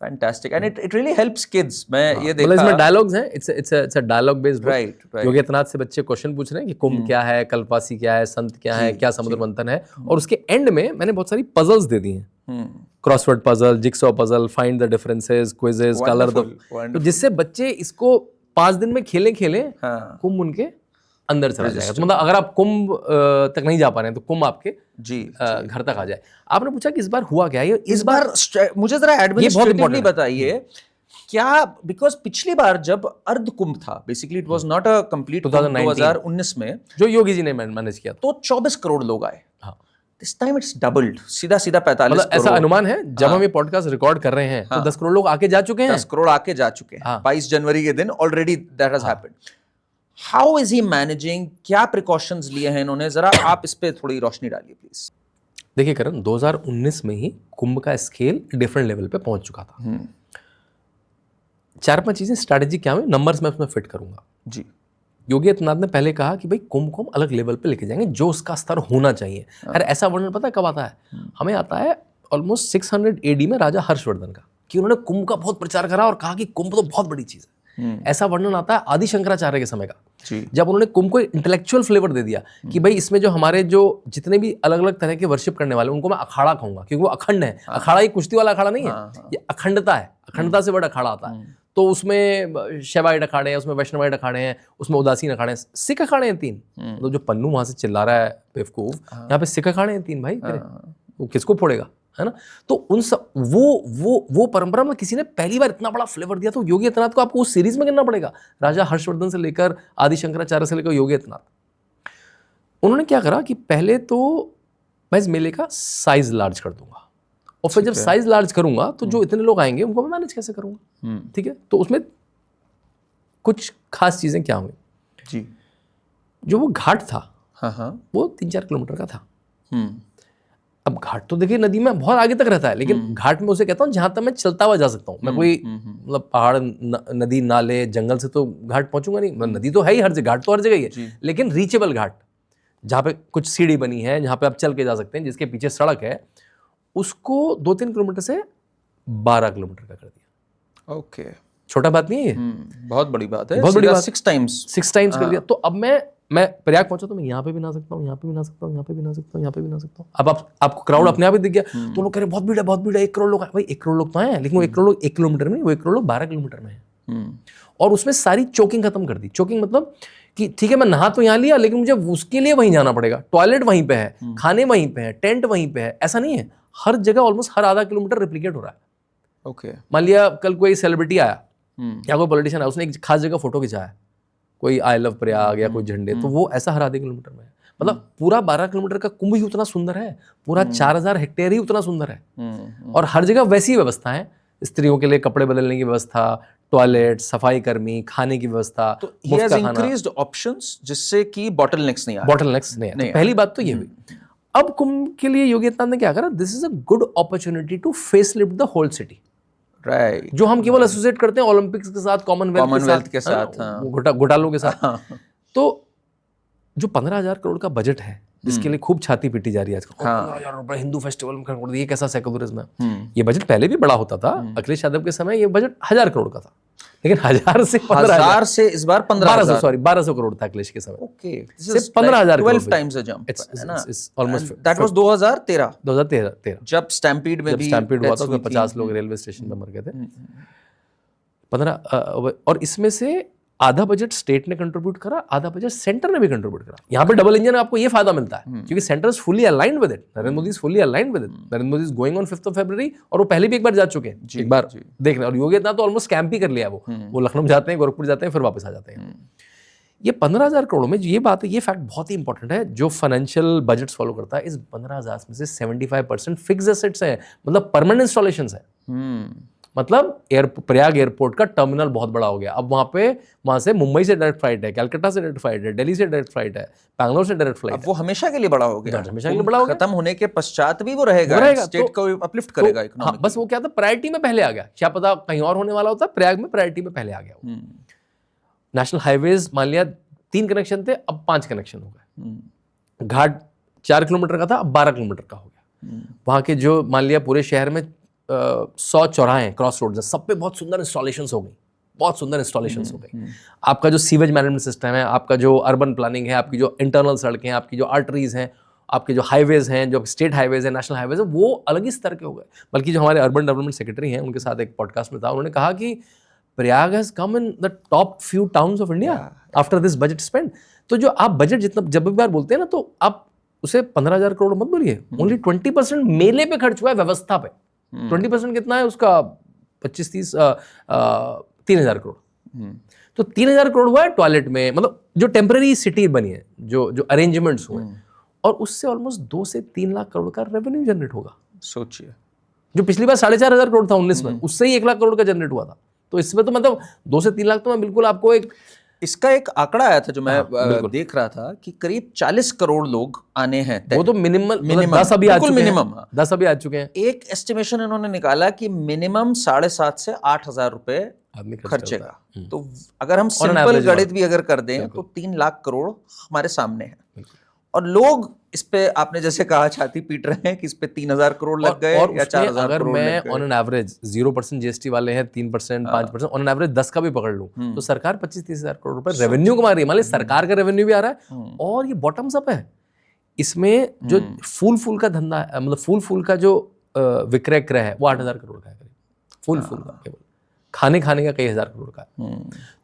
fantastic, and it really helps kids। मैं ये देखा, इसमें डायलॉग्स हैं, it's a dialogue based book। right। Yogi Adityanath से बच्चे क्वेश्चन पूछ रहे हैं कि कुंभ क्या है, कल्पवासी क्या है, संत क्या है, क्या समुद्र मंथन है, और उसके एंड में मैंने बहुत सारी पजल्स दे दी हैं, crossword puzzle, jigsaw puzzle, find the difference, quizzes, colour the, तो जिससे बच्चे इसको 5 दिन में खेले कुंभ उनके अंदर चला जाएगा। तो मतलब अगर आप कुंभ तक नहीं जा पा रहे हैं तो कुंभ आपके घर तक आ जाए। आपने पूछा कि इस बार हुआ क्या है? इस बार मुझे जरा एडमिनिस्ट्रेटिवली बताइए क्या, बिकॉज पिछली बार जब अर्ध कुंभ था, basically it was not a complete 2019 में जो योगी जी ने मैनेज किया, तो 24 करोड़ लोग आए। दिस टाइम इट्स डबल्ड, सीधा 45 मतलब ऐसा अनुमान है जब हम ये पॉडकास्ट रिकॉर्ड कर रहे हैं तो 10 करोड़ लोग आके जा चुके हैं। 10 करोड़ आके जा चुके हैं 22 जनवरी के दिन already that has happened. How is he managing? क्या प्रिकॉशंस लिए हैं इन्होंने? जरा आप इस पे थोड़ी रोशनी डालिए प्लीज। देखिए करण, 2019 में ही कुंभ का स्केल डिफरेंट लेवल पे पहुंच चुका था। 4-5 चीजें स्ट्रैटेजी क्या हुई, नंबर्स में उसमें फिट करूंगा जी। योगी आदित्यनाथ ने पहले कहा कि भाई कुंभ को हम अलग लेवल पे लेके जाएंगे, जो उसका स्तर होना चाहिए। अरे ऐसा वर्णन पता है कब आता है? हमें आता है ऑलमोस्ट 600 AD में राजा हर्षवर्धन का, कि उन्होंने कुंभ का बहुत प्रचार करा और कहा कि कुंभ तो बहुत बड़ी चीज है। ऐसा वर्णन आता है आदि शंकराचार्य के समय का, जब उन्होंने कुंभ को इंटेलेक्चुअल फ्लेवर दे दिया कि भाई इसमें जो हमारे जो जितने भी अलग अलग तरह के वर्शिप करने वाले उनको मैं अखाड़ा कहूंगा, क्योंकि वो अखंड है। अखाड़ा ये कुश्ती वाला अखाड़ा नहीं है, ये अखंडता है, अखंडता से बड़ा अखाड़ा आता है। तो उसमें शैवाइट अखाड़े हैं, उसमें वैष्णवाइट अखाड़े हैं, उसमें उदासीन अखाड़े हैं, सिख अखाड़े हैं 3। तो जो पन्नू वहां से चिल्ला रहा है बेवकूफ, यहाँ पे सिख अखाड़े हैं 3 भाई तेरे, वो किसको फोड़ेगा, है ना? तो उन सब वो परंपरा में किसी ने पहली बार इतना बड़ा फ्लेवर दिया। तो योगी आदित्यनाथ को आपको उस सीरीज में गिनना पड़ेगा, राजा हर्षवर्धन से लेकर आदि शंकराचार्य से लेकर योगी आदित्यनाथ। उन्होंने क्या करा कि पहले तो मैं इस मेले का साइज लार्ज कर दूंगा, और फिर जब साइज लार्ज करूंगा तो जो इतने लोग आएंगे उनको मैं मैनेज कैसे करूंगा, ठीक है? तो उसमें कुछ खास चीजें क्या हुई जी। जो वो घाट था, वो 3-4 किलोमीटर का था। अब घाट तो देखिए नदी में बहुत आगे तक रहता है, लेकिन घाट में उसे कहता हूँ जहां तक मैं चलता हुआ जा सकता हूँ। मैं कोई मतलब पहाड़, नदी, नाले, जंगल से तो घाट पहुंचूंगा नहीं। नदी तो है ही हर जगह, घाट तो हर जगह ही है, लेकिन रीचेबल घाट, जहाँ पे कुछ सीढ़ी बनी है, जहाँ पे आप चल के जा सकते हैं, जिसके पीछे सड़क है, उसको 2-3 किलोमीटर से 12 किलोमीटर का कर दिया। ओके, छोटा बात नहीं है ये, बहुत बड़ी बात है, बहुत बड़ी बात। 6 टाइम्स कर दिया। तो अब मैं प्रयाग पहुंचा तो मैं यहाँ पे भी ना सकता हूँ, यहाँ पे भी ना सकता हूँ, यहाँ पे भी ना सकता हूँ, यहाँ पे भी ना सकता हूँ। अब आपको क्राउड अपने आप ही दिख गया, तो लोग कह रहे बहुत भीड़ है, बहुत भीड़ है, 1 करोड़ लोग हैं। भाई 1 करोड़ लोग तो हैं, लेकिन वो 1 करोड़ लोग 1 किलोमीटर में नहीं, वो 1 करोड़ लोग 12 किलोमीटर में है। और उसमें सारी चोकिंग खत्म कर दी। चोकिंग मतलब कि ठीक है मैं नहा तो यहाँ लिया, लेकिन मुझे उसके लिए वहीं जाना पड़ेगा, टॉयलेट वहीं पे है, खाने वहीं पे है, टेंट वहीं पे है। ऐसा नहीं है, हर जगह ऑलमोस्ट हर आधा किलोमीटर रिप्लिकेट हो रहा है। ओके, मान लिया कल कोई सेलिब्रिटी आया या कोई पॉलिटिशियन आया, उसने एक खास जगह फोटो खिंचाया, कोई आई लव प्रयाग या कोई झंडे, तो वो ऐसा हर आधे किलोमीटर में है। मतलब पूरा 12 किलोमीटर का कुंभ ही उतना सुंदर है, पूरा 4000 हेक्टेयर ही उतना सुंदर है। और हर जगह वैसी व्यवस्था है, स्त्रियों के लिए कपड़े बदलने की व्यवस्था, टॉयलेट, सफाई कर्मी, खाने की व्यवस्था, तो he has increased options जिससे कि bottlenecks नहीं आ। तो पहली बात तो ये हुई। अब कुंभ के लिए योगी आदित्यनाथ ने क्या करा, this is a good opportunity to face lift the whole city. Right, जो हम केवल एसोसिएट करते हैं ओलंपिक्स के साथ, कॉमनवेल्थ के साथ, घोटालों के साथ। तो जो 15,000 करोड़ का बजट है, जिसके लिए खूब छाती पीटी जा रही है आजकल, 15,000 रुपए हिंदू फेस्टिवल में खर्च, ये कैसा सेकुलरिज्म है। ये बजट पहले भी बड़ा होता था, अखिलेश यादव के समय ये बजट 1000 करोड़ का था, लेकिन 1000 से 15,000 से इस बार 1200 करोड़ था अखिलेश के समय। ओके, 15,000 12 टाइम्स अ जंप, है ना? ऑलमोस्ट दैट वाज 2013 जब स्टैम्पीड में भी स्टैम्पीड हुआ था, उसमें 50 लोग रेलवे स्टेशन पे मर गए थे। 15 और इसमें से आधा बजट स्टेट ने कंट्रीब्यूट करा, आधा बजट सेंटर ने भी कंट्रीब्यूट करा। यहाँ पे डबल इंजन आपको ये फायदा मिलता है क्योंकि centre is fully aligned with it. Narendra Modi is fully aligned with it. Narendra Modi is going on 5 फरवरी और वो पहले भी एक बार जा चुके हैं, एक बार देख रहे हैं। और योगी आदित्यनाथ तो ऑलमोस्ट कैंप ही कर लिया वो लखनऊ जाते हैं, गोरखपुर जाते हैं, फिर वापस आ जाते हैं। ये 15,000 करोड़ में ये बात है, ये फैक्ट बहुत ही इंपॉर्टेंट है। जो फाइनेंशियल बजट्स फॉलो करता है, इस 15,000 में से 75% फिक्स एसेट्स हैं, मतलब परमानेंट इंस्टॉलेशंस हैं। मतलब प्रयाग एयरपोर्ट का टर्मिनल बहुत बड़ा हो गया। अब वहां से मुंबई से डायरेक्ट फ्लाइट है, कलकत्ता से डायरेक्ट फ्लाइट है, दिल्ली से डायरेक्ट फ्लाइट है, बैंगलोर से डायरेक्ट फ्लाइट है। वो हमेशा के लिए बड़ा हो गया, हमेशा के लिए बड़ा हो गया। खत्म होने के पश्चात भी वो रहेगा, स्टेट को अपलिफ्ट करेगा इकोनॉमी। हाँ, बस वो क्या था, प्रायोरिटी में पहले आ गया। क्या पता कहीं और होने वाला होता, प्रयाग में प्रायोरिटी में पहले आ गया। नेशनल हाईवेज मान लिया 3 कनेक्शन थे, अब 5 कनेक्शन हो गए। घाट 4 किलोमीटर का था, अब 12 किलोमीटर का हो गया। वहां के जो मान लिया पूरे शहर में 100 चौराहे क्रॉस रोड, सब पे बहुत सुंदर इंस्टॉलेशंस हो गई, बहुत सुंदर इंस्टॉलेशंस हो गई। आपका जो सीवेज मैनेजमेंट सिस्टम है, आपका जो अर्बन प्लानिंग है, आपकी जो इंटरनल सड़कें हैं, आपकी जो आर्टरीज हैं, आपके जो हाईवेज हैं, जो स्टेट हाईवेज है, नेशनल हाईवेज है, वो अलग ही स्तर के हो गए। बल्कि जो हमारे अर्बन डेवलपमेंट सेक्रेटरी हैं, उनके साथ एक पॉडकास्ट में था, उन्होंने कहा कि Prayag has come in the top few towns of India after this budget spend. तो जो आप बजट जितना जब भी बार बोलते हैं ना, तो आप उसे 15,000 करोड़ मत बोलिए, ओनली 20% मेले पे खर्च हुआ है, व्यवस्था पे। 20% कितना है उसका? 25-30 3,000 करोड़। तो 3,000 करोड़ हुआ है टॉयलेट में, मतलब जो टेम्पररी सिटी बनी है, जो अरेंजमेंट्स हुए, और उससे ऑलमोस्ट 2 से 3 लाख करोड़ का रेवेन्यू जनरेट होगा। सोचिए, जो पिछली बार 4,500 करोड़ था 19 में, उससे ही 1 लाख करोड़ का जनरेट हुआ था। तो इसमें तो मतलब 2 से 3 लाख तो मैं बिल्कुल आपको एक इसका एक आंकड़ा आया था जो मैं देख रहा था कि करीब 40 करोड़ लोग आने हैं। वो तो मिनिमम 10 अभी आ चुके हैं, 10 अभी आ चुके हैं। एक एस्टिमेशन इन्होंने निकाला कि मिनिमम 7,500 से 8,000 रुपए खर्चेगा। तो अगर हम सिंपल गणित भी अगर कर दें तो 3 लाख करोड़ हमारे सामने है। और लोग इस पे, आपने जैसे कहा, छाती पीट रहे हैं कि इस पे 3,000 करोड़ लग गए या 4,000 अगर करोड़ मैं लग गए। ऑन एन एवरेज 0% जीएसटी वाले हैं, 3%, 5%, ऑन एन एवरेज 10 का भी पकड़ लूं, तो सरकार 25-30,000 करोड़ रुपए रेवेन्यू कमा रही है। मान ली सरकार का रेवेन्यू भी आ रहा है, और ये बॉटम्स अप है। इसमें जो फूल का धंधा है, मतलब फूल का जो विक्रय क्रय है, वो 8,000 करोड़ का है करीब। फूल का केवल खाने का कई हजार करोड़ का है।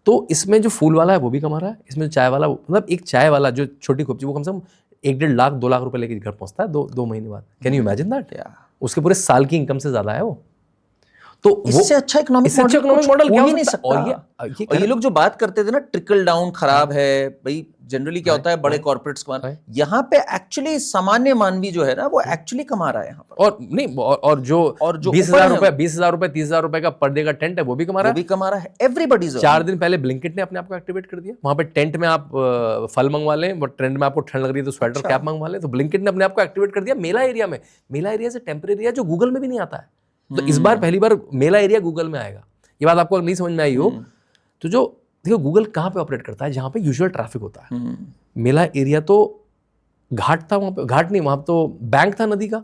तो इसमें जो फूल वाला है वो भी कमा रहा है, इसमें जो चाय वाला, मतलब एक चाय वाला जो छोटी खोपची, वो कम से कम 1-1.5 लाख 2 लाख रुपए लेके घर पहुंचता है 2 महीने बाद। Can you imagine that? उसके पूरे साल की इनकम से ज्यादा है वो। तो इससे अच्छा इकोनॉमिक मॉडल क्या हो नहीं सकता। और ये लोग जो बात करते थे ना, ट्रिकल डाउन खराब है भाई, जनरली क्या होता है, बड़े कॉर्पोरेट्स कमा, यहाँ पे एक्चुअली सामान्य मानवी जो है ना, वो एक्चुअली कमा रहा है यहाँ पर। और नहीं, और जो 20,000 रुपए 30,000 रुपए का पर डे का टेंट है, वो भी कमा रहा है। एवरीबॉडी। 4 दिन पहले ब्लिंकिट ने अपने आप को एक्टिवेट कर दिया। वहां पे टेंट में आप फल मंगवा लें, बट ट्रेंड में आपको ठंड लग रही है तो स्वेटर कैप मंगवा लें, तो ब्लिंकिट ने अपने आप को एक्टिवेट कर दिया मेला एरिया में। मेला एरिया से टेम्परेरी एरिया जो गूगल में भी नहीं आता है। तो इस बार पहली बार मेला एरिया गूगल में आएगा। ये बात आपको नहीं समझ में आई हो तो जो देखो, गूगल कहाँ पे ऑपरेट करता है? जहाँ पे यूजुअल ट्रैफिक होता है। मेला एरिया तो घाट था, वहाँ पे घाट नहीं, वहाँ तो बैंक था नदी का,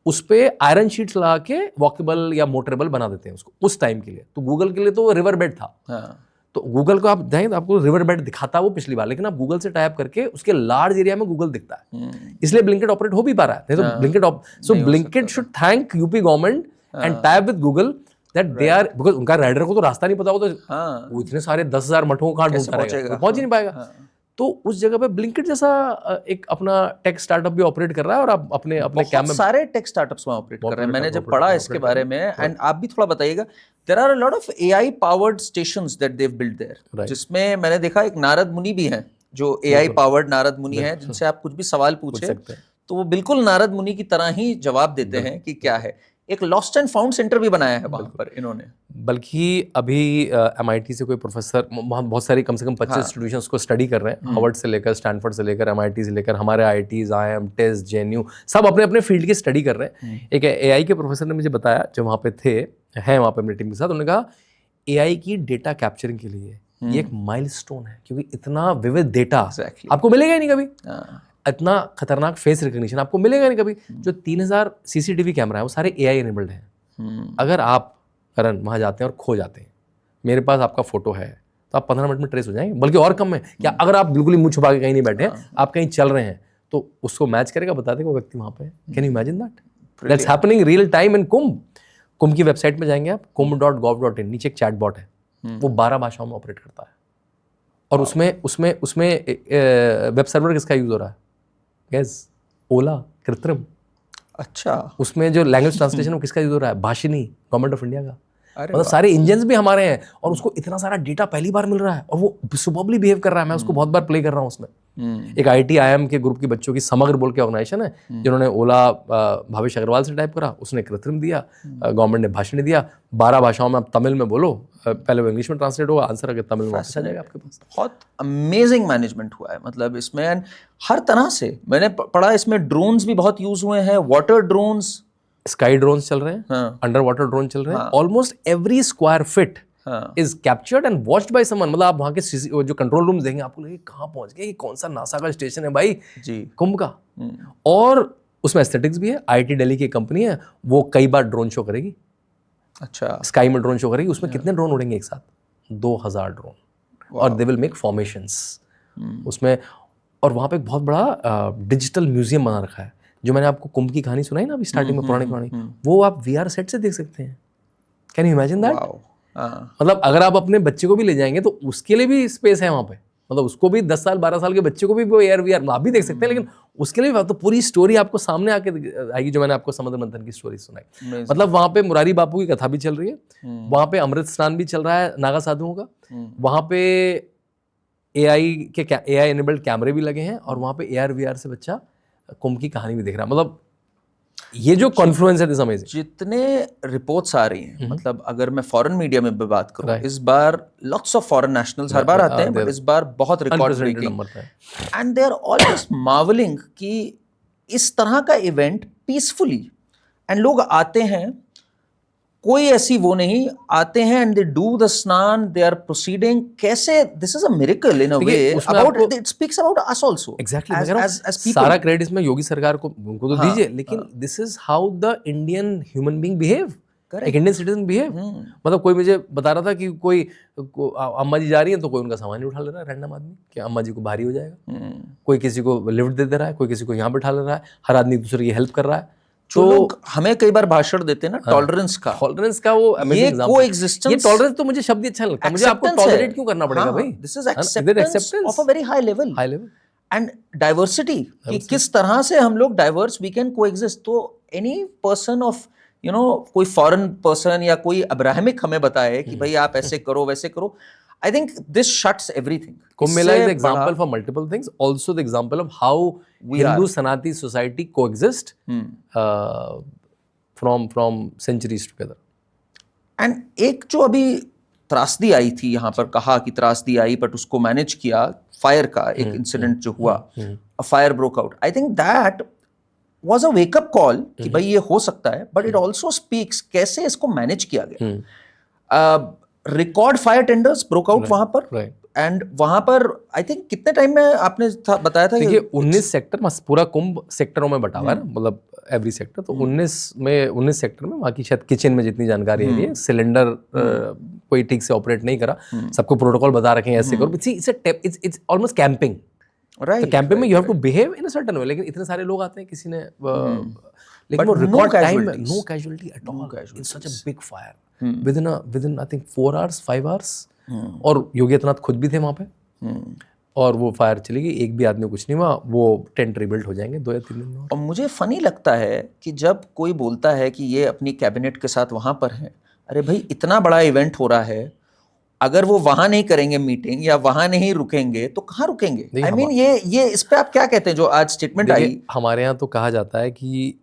उस पे आयरन शीट्स लगा के वॉकेबल या मोटरेबल बना देते हैं उसको उस टाइम के लिए। तो गूगल के लिए तो रिवर बेड था। तो गूगल को आप जाएं तो आपको रिवर बेड दिखाता वो पिछली बार, लेकिन आप गूगल से टाइप करके उसके लार्ज एरिया में गूगल दिखता है। इसलिए ब्लिंकिट ऑपरेट हो भी पा रहा है। नहीं तो Blinkit should thank UP government and tie up with Google that they are, because उनका राइडर को तो रास्ता नहीं पता हो, तो वो इतने सारे 10,000 मठों को कहाँ ढूंढता रहेगा, पहुंच ही नहीं पाएगा। तो उस जगह पे ब्लिंकिट जैसा एक अपना टेक स्टार्टअप भी ऑपरेट कर रहा है, और आप अपने कैम में सारे टेक स्टार्टअप्स वहां ऑपरेट कर रहे हैं। मैंने जब पढ़ा इसके बारे में, एंड आप भी थोड़ा बताइएगा, there are a lot of AI powered stations that they have built there, जिसमें मैंने देखा एक नारद मुनि भी हैं, जो AI पावर्ड नारद मुनि हैं, जिनसे आप कुछ भी सवाल पूछे तो वो बिल्कुल नारद मुनि की तरह ही जवाब देते हैं कि क्या है। एक लॉस्ट एंड फाउंड सेंटर भी बनाया है वहां पर इन्होंने। बल्कि अभी MIT से कोई प्रोफेसर, बहुत सारी कम से कम 25 इंस्टीट्यूशंस को स्टडी कर रहे हैं, हार्वर्ड से लेकर, स्टैनफोर्ड से लेकर, MIT से लेकर, हमारे IITs, IIM, TES, JNU, सब अपने अपने फील्ड की स्टडी कर रहे हैं। एक AI के प्रोफेसर ने मुझे बताया, जो वहाँ पे हैं वहाँ पे अपनी टीम के साथ, उन्होंने कहा AI की डेटा कैप्चरिंग के लिए ये एक माइलस्टोन है, क्योंकि इतना विविध डेटा आपको मिलेगा ही नहीं कभी। इतना खतरनाक फेस रिकग्निशन आपको मिलेगा नहीं कभी। जो 3,000 CCTV कैमरा है वो सारे AI एनेबल्ड हैं। अगर आप करण वहाँ जाते हैं और खो जाते हैं, मेरे पास आपका फोटो है, तो आप 15 मिनट में ट्रेस हो जाएंगे, बल्कि और कम में। क्या अगर आप बिल्कुल ही मुंह छुपा के कहीं नहीं बैठे हैं, आप कहीं चल रहे हैं, तो उसको मैच करेगा, बता देगा वो व्यक्ति वहाँ पे है। Can you imagine that? That's happening real time in Kumbh. Kumbh की वेबसाइट में जाएंगे आप, kumbh.gov.in, नीचे एक चैट बॉट है, वो 12 भाषाओं में ऑपरेट करता है। और उसमें वेब सर्वर किसका यूज हो रहा है? गैस, ओला, कृत्रिम। अच्छा, उसमें जो लैंग्वेज ट्रांसलेशन वो किसका यूज हो रहा है? भाषिनी, गवर्नमेंट ऑफ इंडिया का। अरे मतलब सारे इंजन्स भी हमारे हैं, और उसको इतना सारा डेटा पहली बार मिल रहा है, और वो सुपरबली बिहेव कर रहा है। मैं उसको बहुत बार प्ले कर रहा हूँ उसमें। एक IIM के ग्रुप के बच्चों की समग्र बोल के ऑर्गेनाइजेशन है, जिन्होंने ओला भावेश अग्रवाल से टाइप करा, उसने कृत्रिम दिया, गवर्नमेंट ने भाषण दिया। 12 भाषाओं में आप तमिल में बोलो, पहले वो इंग्लिश में ट्रांसलेट होगा, आंसर अगर तमिल में वापस आ जाएगा आपके पास। बहुत अमेजिंग मैनेजमेंट हुआ है मतलब इसमें, and हर तरह से मैंने पढ़ा इसमें ड्रोन्स भी बहुत यूज हुए हैं, वाटर ड्रोन्स, स्काई ड्रोन्स चल रहे हैं, हाँ, अंडर वाटर ड्रोन चल रहे हैं। ऑलमोस्ट एवरी स्क्वायर फिट हाँ, is captured and watched by someone. मतलब आप वहाँ के जो कंट्रोल रूम्स देखेंगे, आपको लगेगा कहाँ पहुंच गए, ये कौन सा नासा का स्टेशन है भाई जी, कुंभ का। और उसमें एस्थेटिक्स भी है। IIT दिल्ली की कंपनी है, वो कई बार ड्रोन शो करेगी, अच्छा, स्काई में ड्रोन शो करेगी। उसमें कितने ड्रोन उड़ेंगे एक साथ? 2000 ड्रोन, और दे विल मेक फॉर्मेशंस उसमें। और वहाँ पे एक बहुत बड़ा डिजिटल म्यूजियम बना रखा है। जो मैंने आपको कुंभ की कहानी सुनाई ना अभी स्टार्टिंग में, पुरानी कहानी, वो आप VR सेट से देख सकते हैं। Can you imagine that? मतलब अगर आप अपने बच्चे को भी ले जाएंगे तो उसके लिए भी स्पेस है वहाँ पे। मतलब उसको भी 10 साल 12 साल के बच्चे को भी वो AR VR आप भी देख सकते हैं, लेकिन उसके लिए भी तो पूरी स्टोरी आपको सामने आके आएगी, जो मैंने आपको समुद्र मंथन की स्टोरी सुनाई। मतलब वहाँ पे मुरारी बापू की कथा भी चल रही है, वहाँ पे अमृत स्नान भी चल रहा है नागा साधुओं का, वहाँ पे AI एनेबल्ड कैमरे भी लगे हैं, और वहाँ पे AR VR से बच्चा कुंभ की कहानी भी देख रहा है। मतलब ये जो कॉन्फ्लुएंस है, दिस अमेजिंग। जितने रिपोर्ट्स आ रही हैं, मतलब अगर मैं फॉरेन मीडिया में भी बात करूं, इस बार लॉट्स ऑफ फॉरेन नेशनल्स हर बार आते हैं, बट इस बार बहुत record breaking, and they are always marvelling कि इस तरह का इवेंट पीसफुली, एंड लोग आते हैं, कोई ऐसी वो नहीं, आते हैं and they do the snan, they are proceeding. कैसे this is a miracle in a way, about it speaks about us also. Exactly, as सारा क्रेडिट इसमें योगी सरकार को उनको तो दीजिए, लेकिन this is how the Indian human being behave, एक इंडियन सिटीजन बिहेव। मतलब कोई मुझे बता रहा था कि कोई अम्मा जी जा रही है तो कोई उनका सामान ही उठा ले रहा है, रैंडम आदमी, कि अम्मा जी को भारी हो जाएगा। कोई किसी को लिफ्ट दे रहा है, कोई किसी को यहाँ बैठा ले रहा है, हर आदमी दूसरे की हेल्प कर रहा है। तो लोग हमें कई बार भाषण देते हैं ना टॉलरेंस का वो ये कोएग्जिस्टेंस, ये टॉलरेंस तो मुझे शब्द अच्छा लगता है। मुझे आपको टॉलरेट क्यों करना पड़ेगा भाई? This is acceptance of a very high level and diversity, कि किस तरह से हम लोग डाइवर्स वी कैन कोएग्जिस्ट। तो एनी पर्सन ऑफ कोई फॉरेन पर्सन या कोई अब्राहमिक हमें बताए कि भाई आप ऐसे करो वैसे करो, I think this shuts everything. Kumbh Mela is the example for multiple things. Also the example of how Hindu Sanati society coexist from centuries together. And एक जो अभी त्रासदी आई थी यहाँ पर, कहा कि त्रासदी आई, बट उसको मैनेज किया, फायर का एक इंसिडेंट जो हुआ, a fire broke out. I think that was a wake up call कि भाई ये हो सकता है, but it also speaks कैसे इसको मैनेज किया गया। Record fire tenders broke out वहां पर, एंड वहां पर आई थिंक कितने टाइम में आपने बताया था? देखिए 19 सेक्टर, पूरा कुंभ सेक्टरों में बटा हुआ है ना, मतलब एवरी सेक्टर। तो 19 सेक्टर में वहाँ की शायद किचन में जितनी जानकारी है, सिलेंडर कोई ठीक से ऑपरेट नहीं करा, सबको प्रोटोकॉल बता रखे हैं ऐसे करो। It's almost camping, right? Camping में you have to behave in a certain way, लेकिन इतने सारे लोग आते हैं, किसी ने लेकिन वो रिकॉर्ड टाइम में no casualty at all in such a big fire within I think 4 hours 5 hours। और योगी आदित्यनाथ खुद भी थे वहाँ पे, और वो फायर चली गई, एक भी आदमी कुछ नहीं हुआ, वो टेंट रिबिल्ड हो जाएंगे 2 या 3 दिन में। और मुझे फनी लगता है कि जब कोई बोलता है कि ये अपनी कैबिनेट के साथ वहाँ पर है, अरे भाई इतना बड़ा इवेंट हो रहा है, अगर वो वहाँ नहीं करेंगे मीटिंग या वहाँ नहीं रुकेंगे तो कहाँ रुकेंगे? आई मीन ये इस पे आप क्या कहते हैं जो आज स्टेटमेंट आई? हमारे यहाँ तो कहा जाता है कि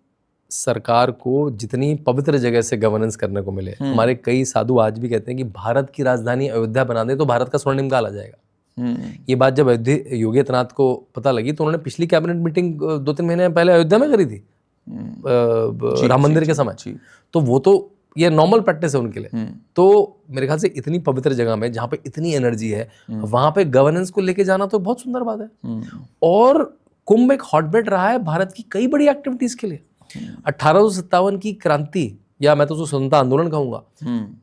सरकार को जितनी पवित्र जगह से गवर्नेंस करने को मिले, हमारे कई साधु आज भी कहते हैं कि भारत की राजधानी अयोध्या बना दे तो भारत का स्वर्णिम काल आ जाएगा। ये बात जब योगी आदित्यनाथ को पता लगी तो उन्होंने पिछली कैबिनेट मीटिंग 2-3 महीने पहले अयोध्या में करी थी, राम मंदिर के समय। तो वो तो ये नॉर्मल प्रैक्टिस है उनके लिए। तो मेरे ख्याल से इतनी पवित्र जगह में जहाँ पे इतनी एनर्जी है, वहाँ पे गवर्नेंस को लेके जाना तो बहुत सुंदर बात है। और कुंभ एक हॉटबेड रहा है भारत की कई बड़ी एक्टिविटीज के लिए। 1857 की क्रांति, या मैं तो उसको स्वतंत्रता आंदोलन कहूंगा,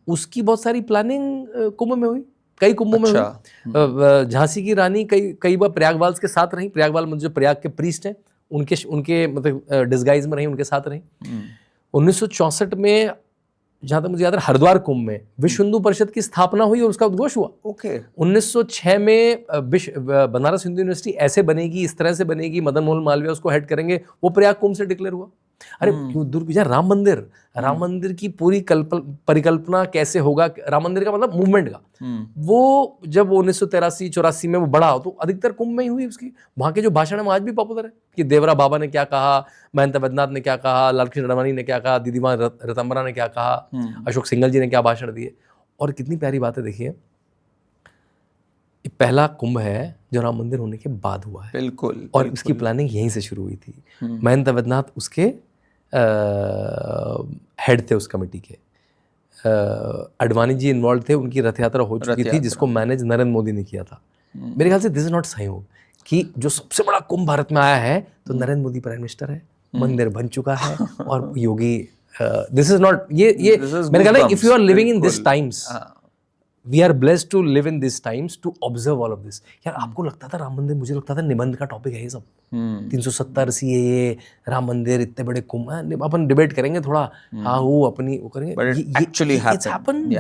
उसकी बहुत सारी प्लानिंग कुंभ में हुई, कई कुंभों में हुई। झांसी की रानी कई बार प्रयागवाल के साथ रही, प्रयागवाल जो प्रयाग के प्रीस्ट हैं उनके मतलब डिस्गाइज में रही, उनके साथ रही। 1964 में जहां तक मुझे याद है हरिद्वार कुंभ में विश्व हिंदू परिषद की स्थापना हुई और उसका उद्घोष हुआ। ओके 1906 में बनारस हिंदू यूनिवर्सिटी ऐसे बनेगी, इस तरह से बनेगी, मदन मोहन मालवीय उसको हेड करेंगे, वो प्रयाग कुंभ से डिक्लेयर हुआ। अरे क्यों दूर यार, राम मंदिर की पूरी परिकल्पना कैसे होगा, राम मंदिर का मतलब मूवमेंट का, वो जब 1983-84 में वो बड़ा हो तो अधिकतर कुंभ में ही हुई उसकी। वहां के जो भाषण है वो आज भी पॉपुलर है कि देवरा बाबा ने क्या कहा, महंत वैद्यनाथ ने क्या कहा, लालकृष्ण अडवाणी ने क्या कहा, दीदी मां रतंबरा ने क्या कहा, अशोक सिंघल जी ने क्या भाषण दिए। और कितनी प्यारी बात है, देखिए पहला कुंभ है जो राम मंदिर होने के बाद हुआ है, बिल्कुल, और इसकी प्लानिंग यहीं से शुरू हुई थी। महंत वैद्यनाथ उसके हेड थे उस कमेटी के, अडवाणी जी इन्वॉल्व थे, उनकी रथ यात्रा हो चुकी थी जिसको मैनेज नरेंद्र मोदी ने किया था। मेरे ख्याल से दिस इज नॉट संयोग कि जो सबसे बड़ा कुंभ भारत में आया है तो नरेंद्र मोदी प्राइम मिनिस्टर है, मंदिर बन चुका है और योगी, दिस इज नॉट ये मेरे ख्याल है if you are living in this times, we are blessed to live in this times to observe all of this. यार आपको लगता था राम मंदिर, मुझे लगता था निबंध का टॉपिक है ये सब, 370 CAA, राम मंदिर, इतने बड़े कुंभ, अपन डिबेट करेंगे थोड़ा, हाँ वो अपनी वो करेंगे, एक्चुअली हैपन।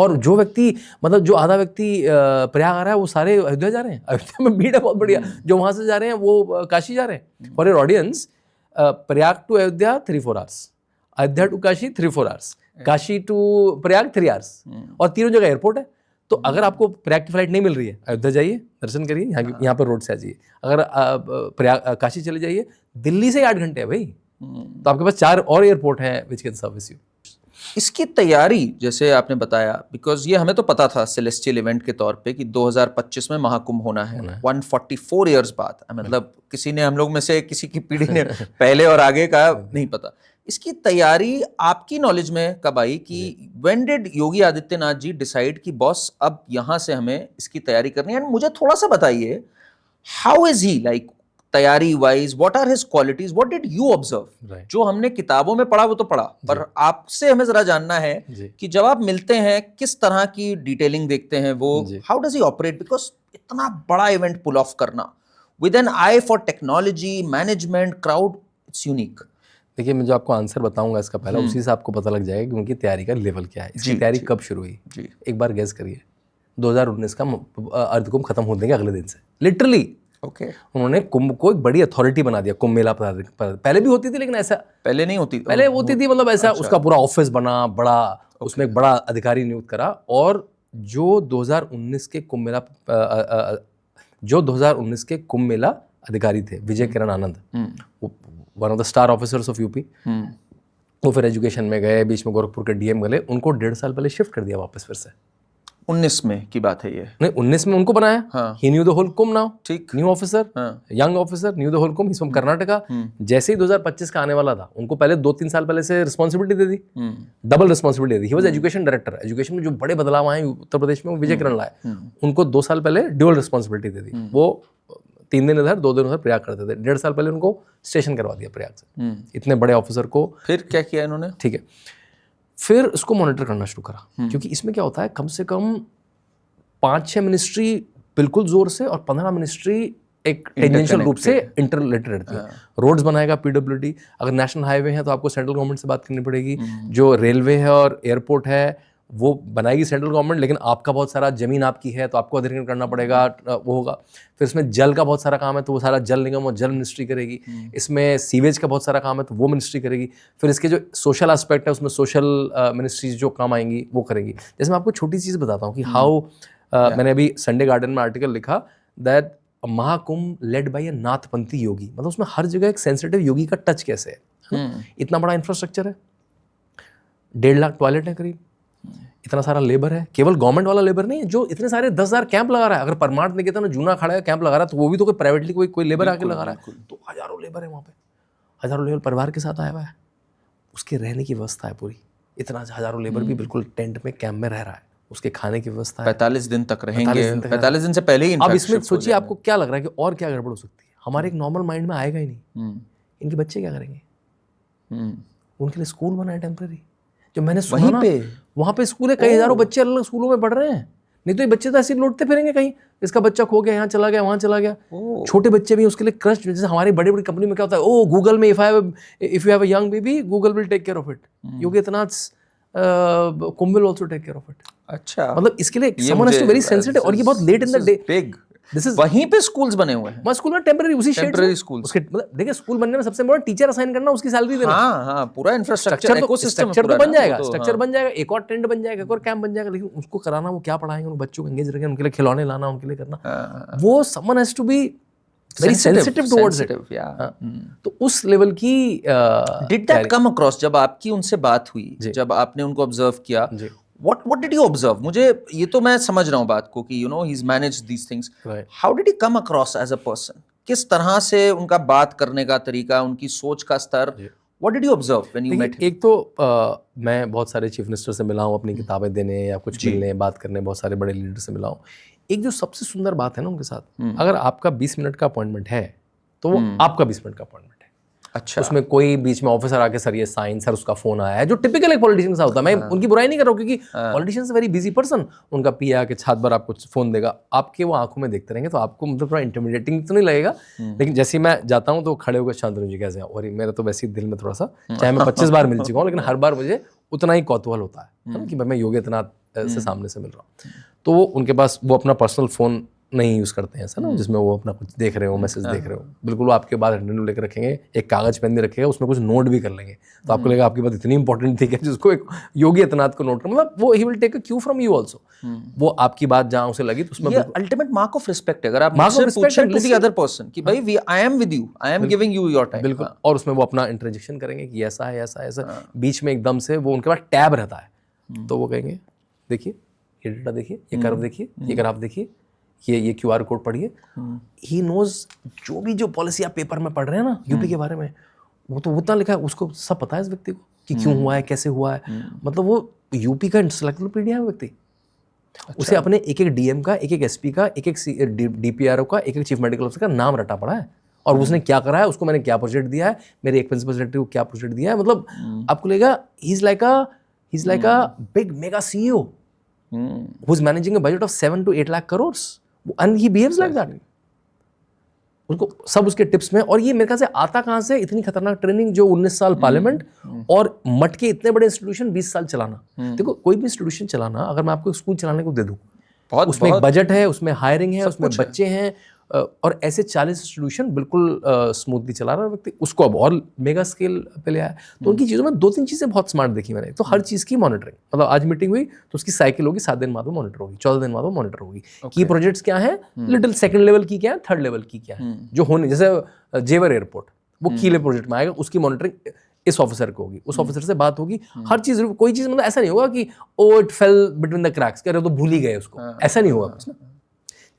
और जो व्यक्ति मतलब जो आधा व्यक्ति प्रयाग आ रहा है वो सारे अयोध्या जा रहे हैं, अयोध्या में भीड़ है बहुत बढ़िया, जो वहां से जा रहे हैं वो काशी जा रहे हैं। For your audience, Prayag to Ayodhya 3-4 hours, Ayodhya to Kashi 3-4 hours, Kashi to Prayag 3 hours, और तीनों जगह एयरपोर्ट है। तो अगर आपको प्रयाग की फ्लाइट नहीं मिल रही है, अयोध्या जाइए, दर्शन करिए, यहाँ पर रोड से आ जाइए। अगर प्रयाग काशी चले जाइए, दिल्ली से 8 घंटे है भाई, तो आपके पास 4 और एयरपोर्ट हैं विच कैन सर्विस यू। इसकी तैयारी जैसे आपने बताया, बिकॉज ये हमें तो पता था सेलेस्टियल इवेंट के तौर पे कि 2025 में महाकुंभ होना है, 144 इयर्स बाद, मतलब किसी ने, हम लोग में से किसी की पीढ़ी ने पहले और आगे का नहीं पता। इसकी तैयारी आपकी नॉलेज में कब आई कि when did Yogi Adityanath ji decide कि बॉस अब यहां से हमें इसकी तैयारी करनी है? एंड मुझे थोड़ा सा बताइए, हाउ इज ही लाइक तैयारी wise, what are his qualities, what did you observe? जो हमने किताबों में पढ़ा वो तो पढ़ा, पर आपसे हमें जरा जानना है कि जब आप मिलते हैं किस तरह की डिटेलिंग देखते हैं वो, how does he operate? Because इतना बड़ा इवेंट पुल ऑफ करना with an eye for technology, management, crowd, it's unique. देखिए मैं जो आपको आंसर बताऊंगा इसका पहला, उसी से आपको पता लग जाएगा कि उनकी तैयारी का लेवल क्या है, इसकी तैयारी कब शुरू हुई। एक बार गेस करिए, 2019 का अर्धकुंभ खत्म होने के अगले दिन से, लिटरली। ओके उन्होंने कुंभ को एक बड़ी अथॉरिटी बना दिया, कुंभ मेला पहले भी होती थी लेकिन ऐसा पहले नहीं होती, पहले होती थी मतलब ऐसा, उसका पूरा ऑफिस बना बड़ा, उसमें एक बड़ा अधिकारी नियुक्त करा। और जो 2019 के कुंभ मेला अधिकारी थे Vijay Kiran Anand, one of the star officers of UP, वो फिर एजुकेशन में गए, बीच में गोरखपुर के डीएम गए, उनको 1.5 साल पहले शिफ्ट कर दिया वापस फिर से। 19 में की बात है ये? नहीं, 19 में उनको बनाया, he knew the whole Kumbh now, ठीक, new officer, young officer, knew the whole Kumbh, from Karnataka. जैसे ही 2025 का आने वाला था, उनको पहले 2-3 साल पहले से responsibility they the, double responsibility they the. He was education director, education में जो बड़े बदलाव आए उत्तर प्रदेश में वो विजय किरण लाए, उनको 2 साल पहले ड्यूअल रिस्पॉन्सिबिलिटी दे दी। वो 3 दिन इधर 2 दिन उधर प्रयाग करते थे, 1.5 साल पहले उनको स्टेशन करवा दिया प्रयाग से। इतने बड़े ऑफिसर को फिर क्या किया इन्होंने? ठीक है, फिर उसको मॉनिटर करना शुरू करा, क्योंकि इसमें क्या होता है, कम से कम 5-6 मिनिस्ट्री बिल्कुल जोर से और 15 मिनिस्ट्री एक टेंजेंशियल रूप से इंटर रिलेटेड रहती है। रोड्स बनाएगा पीडब्ल्यूडी, अगर नेशनल हाईवे है तो आपको सेंट्रल गवर्नमेंट से बात करनी पड़ेगी, जो रेलवे है और एयरपोर्ट है वो बनाएगी सेंट्रल गवर्नमेंट, लेकिन आपका बहुत सारा जमीन आपकी है तो आपको अधिग्रहण करना पड़ेगा, वो होगा। फिर इसमें जल का बहुत सारा काम है तो वो सारा जल निगम और जल मिनिस्ट्री करेगी। इसमें सीवेज का बहुत सारा काम है तो वो मिनिस्ट्री करेगी। फिर इसके जो सोशल एस्पेक्ट है उसमें सोशल मिनिस्ट्रीज जो काम आएंगी वो करेगी। जैसे मैं आपको छोटी चीज़ बताता हूँ कि हाउ मैंने अभी संडे गार्डन में आर्टिकल लिखा दैट महाकुंभ लेड बाय ए नाथपंथी योगी, मतलब उसमें हर जगह एक सेंसिटिव योगी का टच कैसे है। इतना बड़ा इंफ्रास्ट्रक्चर है, 1.5 लाख टॉयलेट है करीब, इतना सारा लेबर है, केवल गवर्नमेंट वाला लेबर नहीं है जो इतने सारे 10,000 कैंप लगा रहा है। अगर परमार्थ निकेतन जूना खड़ा है कैंप लगा रहा है तो वो भी तो कोई प्राइवेटली कोई लेबर आके लगा रहा है, तो हजारों लेबर है वहाँ पे, हजारों लेबर परिवार के साथ आया हुआ है, उसके रहने की व्यवस्था है पूरी, इतना हजारों लेबर भी बिल्कुल टेंट में कैंप में रह रहा है, उसके खाने की व्यवस्था है, 45 दिन तक रहेंगे, 45 दिन से पहले ही। अब इसमें सोचिए आपको क्या लग रहा है कि और क्या गड़बड़ हो सकती है, हमारे एक नॉर्मल माइंड में आएगा ही नहीं, इनके बच्चे क्या करेंगे, उनके लिए स्कूल बना है टेम्परेरी, जो मैंने सुना ना वहाँ पे स्कूल है, कई हजारों बच्चे अलग स्कूलों में पढ़ रहे हैं, नहीं तो ये बच्चे तो ऐसे लौटते फिरेंगे कहीं, इसका बच्चा खो गया, यहाँ चला गया, वहाँ चला गया। छोटे बच्चे भी उसके लिए क्रश, जैसे हमारी बड़ी बड़ी कंपनी में क्या होता है, ओ गूगल में if you have a young baby Google will take care of it. Yogi Adityanath Kumbh will also take care of it. अच्छा, मतलब इसके लिए ये someone has to मुझे- very sensitive, और ये बहुत late in the day. Big, this is वहीं पे स्कूल्स बने हुए हैं। मैं स्कूल में टेम्पररी उसी शेड Temporary schools। उसके मतलब देखिए स्कूल बनने में सबसे बड़ा टीचर असाइन करना, उसकी सैलरी देना। हाँ हाँ, पूरा इंफ्रास्ट्रक्चर स्ट्रक्चर तो इकोसिस्टम स्ट्रक्चर तो बन जाएगा, हाँ। स्ट्रक्चर बन जाएगा, एक और टेंट बन जाएगा, एक और कैंप बन जाएगा, लेकिन उसको कराना, वो क्या पढ़ाएंगे, उन बच्चों को एंगेज रखेंगे, उनके लिए खिलौने लाना, उनके लिए करना, वो someone has to be very sensitive towards it. तो उस लेवल की डिड दैट कम अक्रॉस जब आपकी उनसे बात हुई, जब आपने उनको ऑब्जर्व किया? What did you observe? मुझे ये तो मैं समझ रहा हूँ बात को कि he's managed these things. Right. How did he come across as a person? किस तरह से उनका बात करने का तरीका, उनकी सोच का स्तर, what did you observe when you met him? एक तो मैं बहुत सारे चीफ मिनिस्टर से मिला हूँ अपनी किताबें देने या कुछ मिलने बात करने, बहुत सारे बड़े लीडर से मिला हूँ। एक जो सबसे सुंदर बात है ना उनके साथ, अगर आपका 20 मिनट का अपॉइंटमेंट है तो वो आपका 20 मिनट का अपॉइंटमेंट है। अच्छा, उसमें कोई बीच में ऑफिसर आके सर ये साइन, सर उसका फोन आया है, जो टिपिकल एक पॉलिटिशियन सा होता है। मैं उनकी बुराई नहीं कर रहा हूँ, क्योंकि politician is very busy person. उनका पीए आके छात भर आपको फोन देगा, आपके वो आंखों में देखते रहेंगे, तो आपको मतलब थोड़ा इंटिमिडेटिंग तो नहीं लगेगा। लेकिन जैसे ही मैं जाता हूँ तो खड़े होकर शांतनु जी कैसे हैं, और मेरा तो वैसे ही दिल में थोड़ा सा, चाहे मैं 25 बार मिल चुका हूँ, लेकिन हर बार मुझे उतना ही कौतूहल होता है कि भाई मैं योगी आदित्यनाथ से सामने से मिल रहा हूँ। तो वो उनके पास वो अपना पर्सनल फोन नहीं यूज़ करते हैं ऐसा ना, जिसमें वो अपना कुछ देख रहे हो, मैसेज देख रहे हो, बिल्कुल वो आपके बाद इंटरव्यू लेकर रखेंगे, एक कागज पेन भी रखेगा, उसमें कुछ नोट भी कर लेंगे, तो आपको लगेगा आपकी बात इतनी इंपॉर्टेंट थी कि जिसको एक योगी आदित्यनाथ को नोट कर, मतलब वो he will take a cue from you also. वो आपकी बात जहाँ उसे लगी तो उसमें अल्टीमेट मार्क ऑफ रिस्पेक्ट है। अगर आप मुझसे पूछें टू द अदर पर्सन कि भाई I am with you, I am giving you your time, बिल्कुल। और उसमें वो अपना इंटरजेक्शन करेंगे कि ऐसा है, ऐसा है, ऐसा, बीच में एकदम से वो उनके पास टैब रहता है, तो वो कहेंगे देखिए ये डेटा देखिए, ये कर्व देखिए, ये ग्राफ देखिए, ये QR कोड पढ़िए। ही नोज जो पॉलिसी आप पेपर में पढ़ रहे हैं ना यूपी के बारे में, वो तो उतना लिखा है, उसको सब पता है इस व्यक्ति को कि क्यों हुआ है, कैसे हुआ है। मतलब वो यूपी का इंसाइक्लोपीडिया है व्यक्ति। उसे अपने एक डीएम का, एक एसपी का, एक DPRO का, एक चीफ मेडिकल ऑफिसर का नाम रटा पड़ा है, और उसने क्या करा है, उसको मैंने क्या प्रोजेक्ट दिया है, मेरे एक प्रिंसिपल सेक्रेटरी को क्या प्रोजेक्ट दिया है। मतलब आपको लगेगा he is like a big mega CEO who is managing a budget of 7 to 8 lakh crores, and he behaves like that. उसको सब उसके टिप्स में, और ये मेरे ख्याल से आता कहाँ से, इतनी खतरनाक ट्रेनिंग, जो 19 साल पार्लियामेंट और मट के इतने बड़े इंस्टीट्यूशन 20 साल चलाना। देखो कोई भी इंस्टीट्यूशन चलाना, अगर मैं आपको स्कूल चलाने को दे दूँ, उसमें एक बजट है, उसमें हायरिंग है, उसमें बच्चे हैं, और ऐसे 40 इंस्टीट्यूशन बिल्कुल स्मूथली चला रहा है व्यक्ति, उसको अब और मेगा स्केल पे ले आया। तो उनकी चीज़ों में 2-3 चीज़ें बहुत स्मार्ट देखी मैंने। तो हर चीज़ की मॉनिटरिंग, मतलब आज मीटिंग हुई तो उसकी साइकिल होगी, 7 दिन बाद वो मॉनिटर होगी, 14 दिन बाद वो मॉनिटर होगी। की प्रोजेक्ट्स क्या है, लिटिल सेकंड लेवल की क्या है, थर्ड लेवल की क्या है, जो होने, जैसे जेवर एयरपोर्ट, वो कीले प्रोजेक्ट में आएगा, उसकी मॉनिटरिंग इस ऑफिसर को होगी, उस ऑफिसर से बात होगी, हर चीज़, कोई चीज़ मतलब ऐसा नहीं होगा कि oh it fell between the cracks, कह रहे तो भूल ही गए उसको, ऐसा नहीं होगा कुछ ना।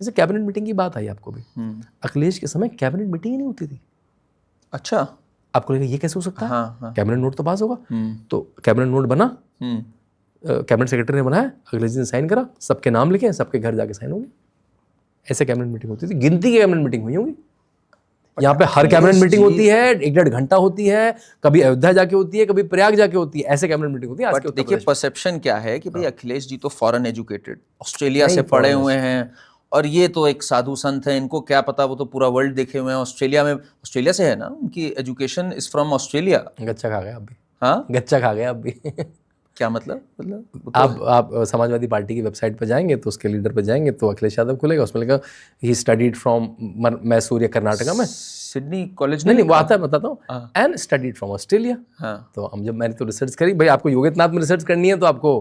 जैसे कैबिनेट मीटिंग की बात आई आपको भी, अखिलेश के समय कैबिनेट मीटिंग ही नहीं होती थी। अच्छा, आपको लगा ये कैसे हो सकता है? हाँ। कैबिनेट नोट तो पास होगा, तो कैबिनेट नोट बना, कैबिनेट सेक्रेटरी ने बनाया, अखिलेश जी ने साइन करा, सबके नाम लिखे, सबके घर जाके साइन हो गए। ऐसे कैबिनेट मीटिंग होती थी, गिनती की कैबिनेट मीटिंग हुई होगी। यहाँ पे हर कैबिनेट मीटिंग होती है, 1-1.5 घंटा होती है, कभी अयोध्या जाके होती है, कभी प्रयाग जाके होती है, ऐसे कैबिनेट मीटिंग होती है। बट देखिए परसेप्शन क्या है कि भाई अखिलेश जी तो फॉरेन एजुकेटेड, ऑस्ट्रेलिया से पढ़े हुए हैं, और ये तो एक साधु संत है, इनको क्या पता, वो तो पूरा वर्ल्ड देखे हुए हैं। ऑस्ट्रेलिया से है ना, उनकी एजुकेशन इज फ्रॉम ऑस्ट्रेलिया। गच्चा खा गया अब भी। हाँ, गच्चा खा गया अब भी। क्या मतलब आप समाजवादी पार्टी की वेबसाइट पर जाएंगे तो उसके लीडर पर जाएंगे तो अखिलेश यादव खुलेगा, उसमें लिखा ही स्टडीड फ्रॉम मैसूर या कर्नाटका में, सिडनी कॉलेज नहीं वो आता है, बताता हूँ, एंड स्टडीड फ्रॉम ऑस्ट्रेलिया। तो हम जब मैंने तो रिसर्च करी, भाई आपको योगी आदित्यनाथ में रिसर्च करनी है तो आपको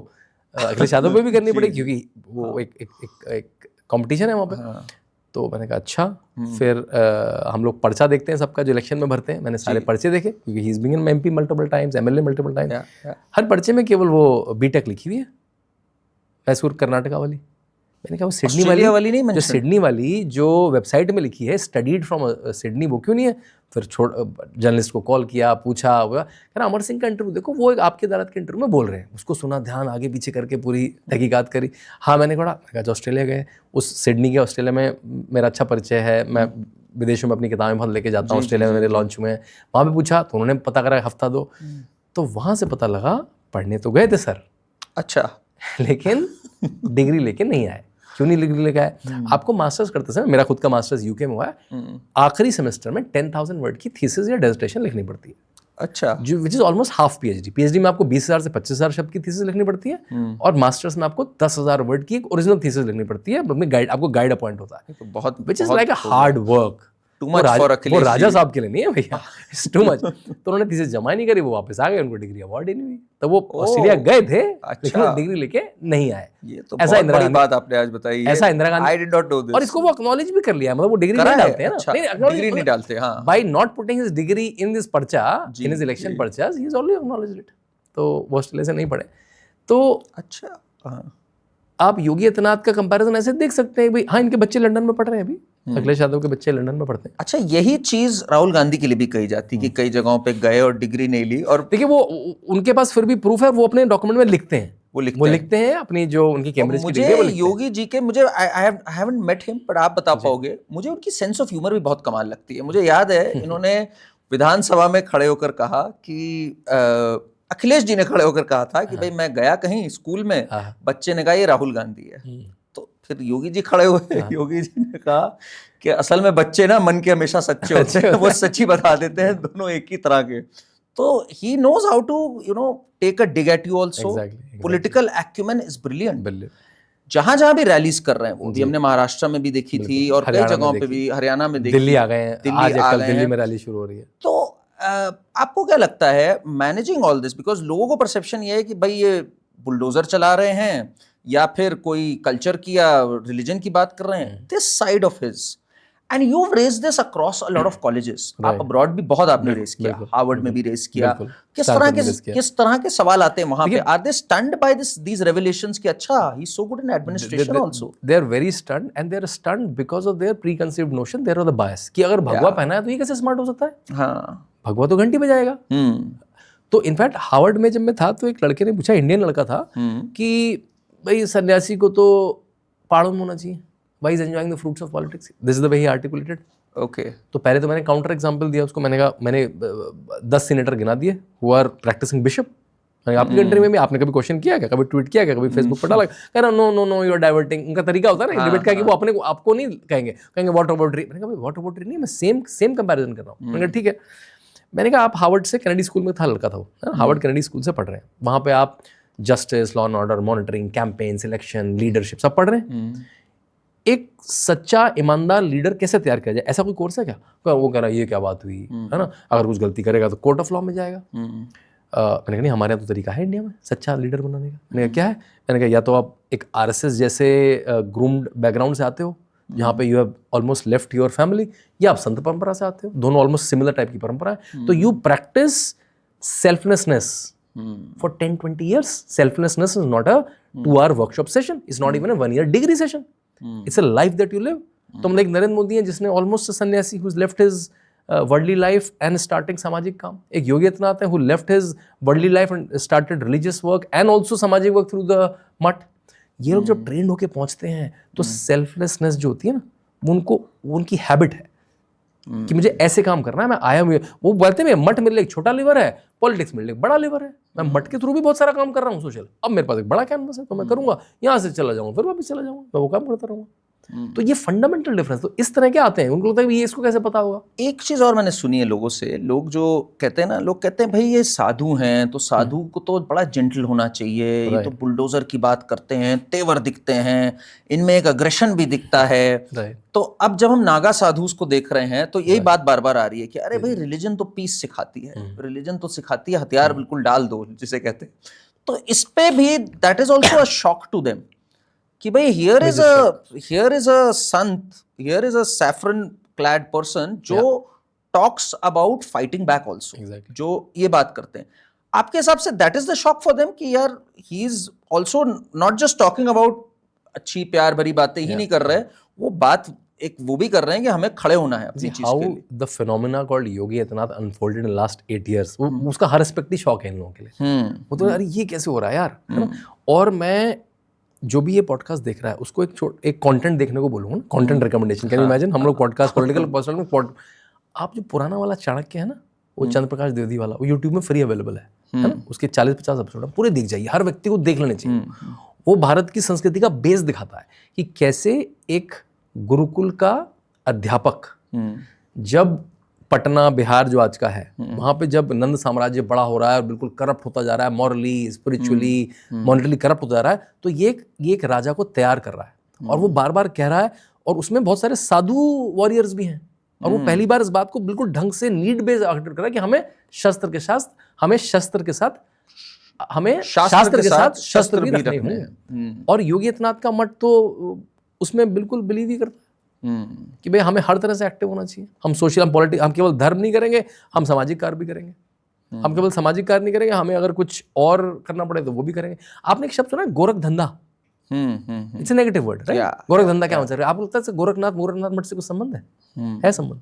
अखिलेश यादव पे भी करनी पड़ेगी, क्योंकि वो एक कंपटीशन है वहाँ पे। तो मैंने कहा अच्छा, फिर हम लोग पर्चा देखते हैं सबका जो इलेक्शन में भरते हैं, मैंने सारे पर्चे देखे, क्योंकि he is being an MP multiple times, MLA multiple times. हर पर्चे में केवल वो बीटेक लिखी हुई है, मैसूर कर्नाटका वाली। मैंने कहा वो सिडनी वाली नहीं, जो सिडनी वाली जो वेबसाइट में लिखी है स्टडीड फ्रॉम सिडनी, वो क्यों नहीं है? फिर जर्नलिस्ट को कॉल किया, पूछा, कह अमर सिंह का इंटरव्यू देखो, वो एक आपकी अदालत के इंटरव्यू में बोल रहे हैं, उसको सुना, ध्यान आगे पीछे करके पूरी तहकीकात करी। हाँ मैंने कहा जो ऑस्ट्रेलिया गए, उस सिडनी के ऑस्ट्रेलिया में मेरा अच्छा परिचय है, मैं विदेशों में अपनी किताबें बहुत लेके जाता हूँ, ऑस्ट्रेलिया में मेरे लॉन्च हुए हैं, वहाँ पे पूछा तो उन्होंने पता करा हफ्ता 2, तो वहाँ से पता लगा पढ़ने तो गए थे सर, अच्छा, लेकिन डिग्री लेके नहीं आए। क्यों नहीं डिग्री लेके आए? आपको मास्टर्स करते समय, मेरा खुद का मास्टर्स UK में हुआ है, आखिरी सेमेस्टर में 10,000 वर्ड की थीसिस या डिसर्टेशन लिखनी पड़ती है। अच्छा, जो which is almost half PhD. PhD में आपको 20,000 से 25,000 शब्द की थीसिस लिखनी पड़ती है, और मास्टर्स में आपको 10,000 वर्ड की एक ओरिजिनल थीसिस लिखनी पड़ती है। में गाइड, आपको गाइड अपॉइंट होता है, तो बहुत which is like a hard work. Too much for वो राजा साहब के लिए नहीं है भैया, इट्स टू मच। तो उन्होंने थीसिस जमा नहीं करी, वो वापस आ गए, उनको डिग्री अवार्ड ही नहीं हुई। तो वो ऑस्ट्रेलिया गए थे, लेकिन डिग्री लेके नहीं आए। ये तो ऐसा बहुत इंदिरा बड़ी गांधी, बात आपने आज बताई है। ऐसा Indira Gandhi, I did not know this. और इसको वो एक्नॉलेज भी कर लिया, मतलब वो डिग्री नहीं डालते हैं ना, अच्छा, नहीं डिग्री नहीं डालते, हाँ, by not putting his degree in this parcha, in his election parcha, he is already acknowledged it. तो वो ऑस्ट्रेलिया से नहीं पढ़े। तो अच्छा, हाँ, आप योगी आदित्यनाथ का कंपैरिजन ऐसे देख सकते हैं भाई, हाँ इनके बच्चे लंदन में पढ़ रहे हैं अभी, अखिलेश यादव के बच्चे लंदन में पढ़ते हैं। अच्छा, यही चीज राहुल गांधी के लिए भी कही जाती है कि कई जगहों पे गए और डिग्री नहीं ली, और देखिए वो उनके पास फिर भी प्रूफ है, वो अपने डॉक्यूमेंट में लिखते हैं, वो लिखते हैं अपनी जो उनकी कैम्ब्रिज की डिग्री है, वो मुझे लिखते हैं। योगी जी के, मुझे आई हैवंट मेट हिम, पर आप बता पाओगे, मुझे उनकी सेंस ऑफ ह्यूमर भी बहुत कमाल लगती है। मुझे याद है इन्होंने विधानसभा में खड़े होकर कहा कि अखिलेश जी ने खड़े होकर कहा था कि भाई मैं गया कहीं स्कूल में, बच्चे ने कहा ये राहुल गांधी है, तो फिर योगी जी खड़े हुए, योगी जी ने कहा कि असल में बच्चे ना मन के हमेशा सच्चे होते हैं, वो सच्ची बता देते हैं, दोनों एक ही तरह के। तो he knows how to, you know, take a dig at you also. Exactly. Political acumen is brilliant. जहां भी रैलीज कर रहे हैं, वो भी हमने महाराष्ट्र में भी देखी थी, और कई जगहों पे भी, हरियाणा में देखी, दिल्ली आ गए हैं, आज कल दिल्ली में रैली शुरू हो रही है। तो आपको क्या लगता है मैनेजिंग ऑल दिस, बिकॉज लोगों को परसेप्शन ये है कि भाई ये बुलडोजर चला रहे हैं, या फिर कोई कल्चर की या रिलीजन की बात कर रहे हैं, this side of his, and you raise this across a lot of colleges, आप अब्रॉड भी बहुत आपने रेज किया, हार्वर्ड में भी रेज किया, किस तरह के सवाल आते हैं वहां पे? Are they stunned by these revelations कि अच्छा he is so good in administration also? They are very stunned, and they are stunned because of their preconceived notion, there are the bias, कि अगर भगवा पहना है तो ये कैसे स्मार्ट हो सकता है? हाँ, भगवा तो घंटी बजाएगा। तो इनफैक्ट हार्वर्ड में जब मैं था तो एक लड़के ने पूछा, इंडियन लड़का था, कि भाई सन्यासी को तो पहाड़ों में होना चाहिए, why is enjoying the fruits of politics? This is the way he articulated. Okay. तो पहले तो मैंने काउंटर एग्जांपल दिया उसको, मैंने कहा मैंने 10 सीनेटर गिना दिए who are practicing bishop. मैंने कहा आपकी कंट्री में भी आपने कभी क्वेश्चन किया क्या, कभी ट्वीट किया क्या, कभी फेसबुक पर डाला? कह रहा नो यू आर डाइवर्टिंग। उनका तरीका होता है ना डिबेट का कि वो अपने को आपको नहीं कहेंगे व्हाट अबाउट ट्री। मैंने कहा व्हाट अबाउट ट्री नहीं, मैं सेम कंपैरिजन कर रहा हूँ। मैंने कहा ठीक है। मैंने कहा आप हार्वर्ड से कैनेडी स्कूल में था लड़का था वो, हार्वर्ड कैनेडी स्कूल से पढ़ रहे हैं, वहाँ पे आप justice, law and order, monitoring, campaign, selection, leadership सब पढ़ रहे हैं। एक सच्चा ईमानदार लीडर कैसे तैयार किया जाए, ऐसा कोई कोर्स है क्या? वो कह रहा है ये क्या बात हुई है ना, अगर कुछ गलती करेगा तो कोर्ट ऑफ लॉ में जाएगा। मैंने कहा नहीं, हमारे यहाँ तो तरीका है इंडिया में सच्चा लीडर बनाने का। मैंने कहा क्या है? मैंने कहा या तो आप एक आरएसएस जैसे ग्रूम्ड बैकग्राउंड से आते हो, जहाँ पे you have almost left your family, या आप संत परंपरा से आते हो, दोनों ऑलमोस्ट सिमिलर टाइप की परंपरा है। तो you practice selflessness for 10-20 years. Selflessness is not a 2-hour workshop session. It's not even a 1-year degree session. It's a life that you live. तो मतलब एक नरेंद्र मोदी है जिसने almost a sannyasi who's left his worldly life and starting सामाजिक काम। एक योगी आदित्यनाथ है who left his worldly life and started religious work and also सामाजिक work through the मठ। ये लोग जब ट्रेंड होके पहुंचते हैं तो सेल्फलेसनेस जो होती है ना, वो उनकी हैबिट है कि मुझे ऐसे काम करना है। मैं आया हूँ, वो बोलते हैं मठ मेरे लिए एक छोटा लीवर है, पॉलिटिक्स मेरे लिए एक बड़ा लीवर है। मैं मठ के थ्रू भी बहुत सारा काम कर रहा हूँ सोशल, अब मेरे पास एक बड़ा कैनवस है तो मैं करूंगा, यहाँ से चला जाऊंगा फिर वापस चला जाऊंगा, मैं वो काम करता रहूंगा। तो ये फंडामेंटल डिफरेंस। तो इस तरह के आते हैं, उनको लगता है ये इसको कैसे पता होगा। एक चीज और मैंने सुनी है लोगों से, लोग जो कहते हैं ना, लोग कहते हैं भाई ये साधु हैं तो साधु को तो बड़ा जेंटल होना चाहिए, ये तो बुलडोजर की बात करते हैं, तेवर दिखते हैं, इनमें एक अग्रेशन भी दिखता है। तो अब जब हम नागा साधुस को देख रहे हैं तो यही बात बार बार आ रही है कि अरे भाई रिलीजन तो पीस सिखाती है, रिलीजन तो सिखाती है हथियार बिल्कुल डाल दो जिसे कहते हैं। तो इस पे भी that is also a shock to them कि भाई here is a sant, here is a saffron clad person जो talks about fighting back also, जो ये बात करते हैं। आपके हिसाब से that is the shock for them कि यार he is also not just talking about अच्छी प्यार भरी बातें ही नहीं कर रहे, वो बात एक वो भी कर रहे हैं कि हमें खड़े होना है अपनी चीज के लिए। The phenomena called Yogi Adityanath unfolded in last 8 years, उसका हर एस्पेक्ट ही शॉक है इन लोगों के लिए। वो तो अरे ये कैसे हो रहा है यार, है ना। और मैं जो भी ये पॉडकास्ट देख रहा है उसको एक कंटेंट देखने को बोलूँगा ना, content recommendation. Can you imagine, हम लोग पॉडकास्ट पॉलिटिकल पर्सनल में आप जो पुराना वाला चाणक्य है ना, वो चंद्र प्रकाश द्विवेदी वाला, वो यूट्यूब में फ्री अवेलेबल है ना, उसके 40-50 एपिसोड है, पूरे दिख जाइए, हर व्यक्ति को देख लेने चाहिए। वो भारत की संस्कृति का बेस दिखाता है कि कैसे एक गुरुकुल का अध्यापक जब पटना बिहार जो आज का है, वहां पे जब नंद साम्राज्य बड़ा हो रहा है और बिल्कुल करप्ट होता जा रहा है, मॉरली, स्पिरिचुअली, मॉनिटरली करप्ट होता जा रहा है, तो ये एक राजा को तैयार कर रहा है और वो बार बार कह रहा है, और उसमें बहुत सारे साधु वॉरियर्स भी हैं, और वो पहली बार इस बात को बिल्कुल ढंग से नीड बेस्ड आर्किटेक्ट कर रहा है कि हमें शस्त्र के साथ शस्त्र भी रखने होंगे। और योगी आदित्यनाथ का मठ तो उसमें बिल्कुल बिलीव ही करता है कि भाई हमें हर तरह से एक्टिव होना चाहिए। हम सोशल, हम पॉलिटिक्स, हम केवल धर्म नहीं करेंगे, हम सामाजिक कार्य भी करेंगे। हम केवल सामाजिक कार्य नहीं करेंगे, हमें अगर कुछ और करना पड़े तो वो भी करेंगे। आपने एक शब्द सुना है, गोरख धंधा? It's a negative word, right? Gorakh धंधा क्या मतलब है? आपको लगता है गोरखनाथ मठ से कुछ संबंध है संबंध?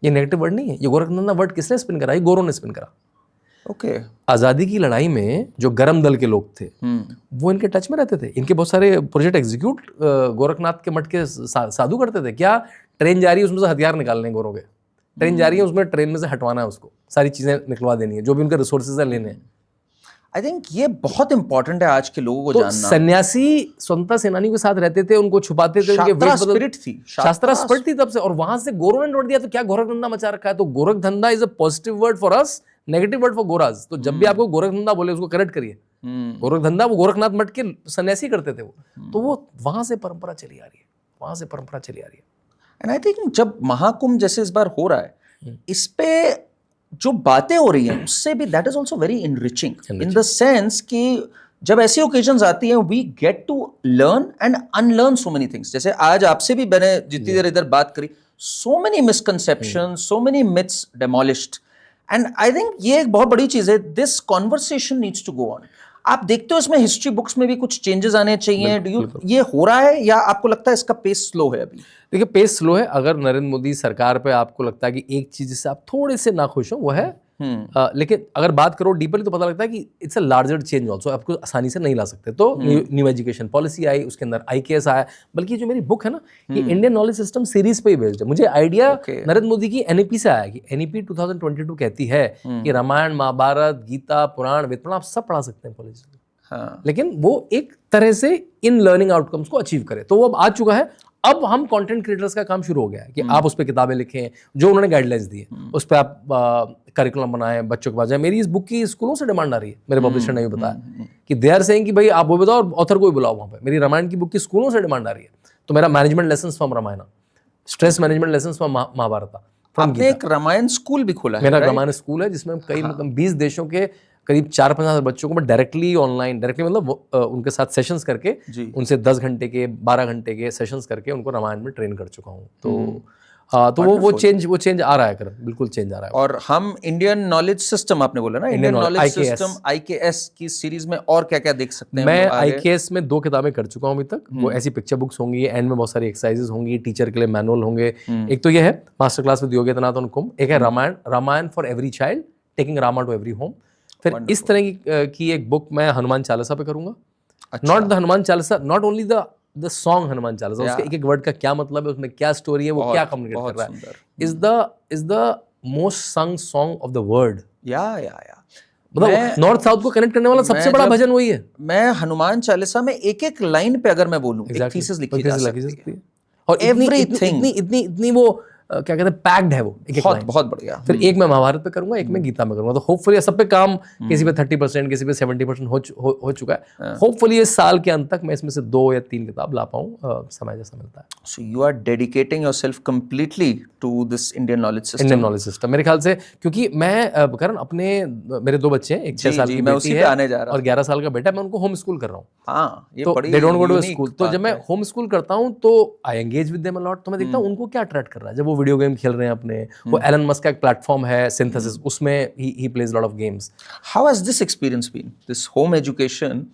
ये नेगेटिव वर्ड नहीं है। ये गोरख धंधा वर्ड किसने स्पिन करा? ये गोरों ने स्पिन करा। ओके। आजादी की लड़ाई में जो गरम दल के लोग थे वो इनके टच में रहते थे। इनके बहुत सारे प्रोजेक्ट एग्जीक्यूट गोरखनाथ के मठ के साधु करते थे। क्या ट्रेन जा रही है, उसमें से हथियार निकालने हैं गोरों के। ट्रेन जा रही है, उसमें ट्रेन में से हटवाना है, उसको सारी चीजें निकलवा देनी है, जो भी उनके रिसोर्सेज है लेने हैं। आई थिंक ये बहुत इंपॉर्टेंट है आज के लोगों को तो जानना। सन्यासी स्वतंत्रता सेनानियों के साथ रहते थे, उनको छुपाते थे, उनके वेश स्पिरिट थी, शास्त्रा स्पिरिट थी तब से, और वहां से गोरों ने नोट दिया। तो क्या गोरख धंधा मचा रखा है? तो गोरख धंधा is a positive word for us, negative word for Goraj. तो जब भी आपको गोरख धंधा बोले उसको करेक्ट करिए। गोरख धंधा वो गोरखनाथ मठ के सन्यासी करते थे वो। तो वो वहां से परंपरा चली आ रही है, एंड आई थिंक जब महाकुंभ जैसे इस बार हो रहा है, इस पे जो बातें हो रही हैं उससे भी that is also very enriching in the sense कि जब ऐसी ओकेजन्स आती हैं we get to learn and unlearn so many things. जैसे आज आपसे भी मैंने जितनी देर इधर बात करी, so many misconception, so many myths demolished, and I think ये एक बहुत बड़ी चीज है। This conversation needs to go on. आप देखते हो इसमें हिस्ट्री बुक्स में भी कुछ चेंजेस आने चाहिए। ये हो रहा है या आपको लगता है इसका पेस स्लो है अभी? देखिए, पेस स्लो है। अगर नरेंद्र मोदी सरकार पे आपको लगता है कि एक चीज जिससे आप थोड़े से नाखुश हो वो है, लेकिन अगर बात करो डीपली तो पता लगता है कि it's a larger change also. आपको आसानी से नहीं ला सकते। तो न्यू एजुकेशन पॉलिसी आई, उसके अंदर IKS आया। बल्कि जो मेरी बुक है ना, ये इंडियन नॉलेज सिस्टम सीरीज पे ही बेस्ड है। मुझे आइडिया नरेंद्र मोदी की NEP से आया कि NEP 2022 कहती है कि रामायण, महाभारत, गीता, पुराण, वेद पुराण आप सब पढ़ा सकते हैं कॉलेज में, लेकिन वो एक तरह से इन लर्निंग आउटकम्स को अचीव करे। तो वो अब आ चुका है। अब हम कंटेंट क्रिएटर्स का काम शुरू हो गया है कि आप उस पर किताबें लिखें, जो उन्होंने गाइडलाइंस दी है उस पर आप करिकुलम बनाएं, बच्चों के पास जाए। मेरी इस बुक की स्कूलों से डिमांड आ रही है। मेरे पब्लिशर ने भी बताया कि दे आर सेइंग कि भाई आप वो बताओ और ऑथर को भी बुलाओ वहाँ पे। मेरी रामायण की बुक की स्कूलों से डिमांड आ रही है। तो मेरा management lessons from Ramayan, stress management lessons from Mahabharat. आपने एक रामायण स्कूल भी खोला है? मेरा रामायण स्कूल है जिसमें कई मतलब 20 देशों के करीब 4-5 बच्चों को मैं डायरेक्टली मतलब उनके साथ सेशंस करके, उनसे 10 घंटे के 12 घंटे के सेशंस करके उनको रामायण में ट्रेन कर चुका हूँ। तो वो चेंज आ रहा है, बिल्कुल चेंज आ रहा है। और हम इंडियन नॉलेज सिस्टम, आपने बोला ना, इंडियन नॉलेज सिस्टम IKS की सीरीज में और क्या क्या देख सकते हैं? मैं IKS में 2 किताबें कर चुका हूँ अभी तक। वो ऐसी पिक्चर बुक्स होंगी, एंड में बहुत सारी एक्सरसाइजेस होंगी, टीचर के लिए मैनुअल होंगे। एक तो ये है master class with Yogi Adityanath on Kumbh, एक है Ramayan for every child, taking Rama to every home. फिर इस तरह की एक बुक मैं हनुमान चालीसा पे करूंगा। Not the Hanuman Chalisa, not only the song Hanuman Chalisa, उसके एक एक वर्ड का क्या मतलब है, उसमें क्या स्टोरी है, वो क्या कम्युनिकेट कर रहा है, इज द मोस्ट संग सॉन्ग ऑफ द वर्ल्ड। मतलब नॉर्थ साउथ को कनेक्ट करने वाला सबसे बड़ा भजन वही है। मैं हनुमान चालीसा में एक एक लाइन पे अगर मैं बोलूं, एक थीसिस लिखी जा सकती है। और एवरीथिंग इतनी वो क्या कहते हैं, पैक्ड है वो एक बहुत बढ़िया। फिर एक मैं महाभारत पे करूंगा, एक मैं गीता में करूंगा। तो होपफुली सब पे काम किसी पे 30%, किसी पे 70% हो चुका है। होपफुली इस साल के अंत तक मैं इसमें से 2 या 3 किताब ला पाऊं, समय जैसा मिलता है। So you are dedicating yourself completely to this Indian knowledge system. मेरे ख्याल से, क्योंकि मैं करण अपने मेरे 2 बच्चे हैं, एक 6 साल की बेटी है और 11 साल का बेटा है। मैं उनको होम स्कूल कर रहा हूँ। तो they don't go to school. तो जब मैं होम स्कूल करता हूँ तो I engage with them a lot. तो मैं देखता हूँ उनको क्या अट्रैक्ट कर रहा है। जब वो वीडियो गेम खेल रहे हैं अपने, वो एलन मस्क का एक प्लेटफॉर्म है सिंथेसिस, उसमें ही plays lot of games. How has this experience been, this home education?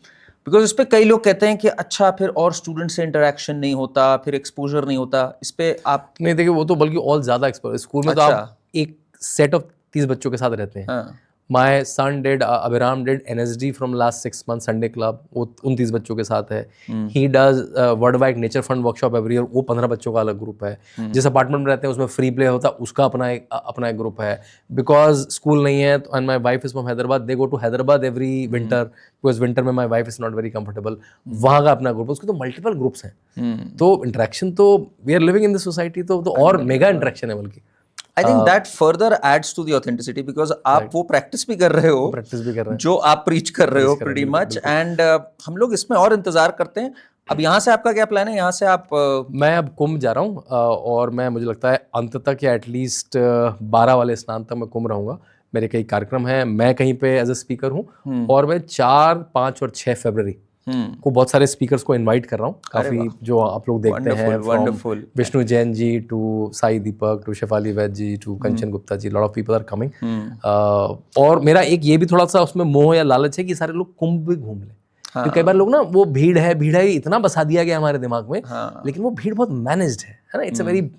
Because इस पे कई लोग कहते हैं कि अच्छा फिर और स्टूडेंट से इंटरेक्शन नहीं होता, फिर एक्सपोजर नहीं होता। इस पे आप नहीं, देखिए वो तो बल्कि और ज्यादा एक्सपोजर। स्कूल में तो आप एक सेट ऑफ 30 बच्चों के साथ रहते हैं। My son did, Abhiram did NSD from last 6 month Sunday club, वो 29 बच्चों के साथ है। He does world wide nature fund workshop every year, वो 15 बच्चों का अलग ग्रुप है। जिस अपार्टमेंट में रहते हैं उसमें फ्री प्ले होता है, उसका अपना एक ग्रुप है। बिकॉज स्कूल नहीं है and my wife is from Hyderabad, they go to Hyderabad every winter, because winter में my wife is not very comfortable. वहाँ का अपना ग्रुप है, उसके तो मल्टीपल ग्रुप्स हैं। तो इंटरेक्शन तो we are living in this society, तो और मेगा इंटरेक्शन है। बल्कि I think that further adds to the authenticity, because आप वो प्रैक्टिस भी कर रहे हो, प्रैक्टिस भी कर रहे हैं जो आप प्रीच कर रहे हो प्रीटी मच, एंड हम लोग इसमें और इंतजार करते हैं। अब यहाँ से आपका क्या प्लान है? यहाँ से आप मैं अब कुंभ जा रहा हूँ और मैं, मुझे लगता है अंत तक या एटलीस्ट 12 वाले स्नान तक मैं कुंभ रहूँगा। मेरे कई कार्यक्रम हैं, मैं कहीं पे एज ए स्पीकर हूँ, और मैं 4, 5 और 6 फरवरी को बहुत सारे स्पीकर्स को इनवाइट कर रहा हूँ। काफ़ी जो आप लोग देखते हैं, wonderful, Vishnu Jain ji to Sai Deepak to Shefali Vaid ji to Kanchan Gupta ji, lot of people are coming. और मेरा एक ये भी थोड़ा सा उसमें मोह या लालच है कि सारे लोग कुंभ भी घूम लें। क्योंकि कई बार लोग ना, वो भीड़ है इतना बसा दिया गया हमारे दिमाग में, लेकिन वो भीड़ बहुत मैनेज्ड है ना, it's a very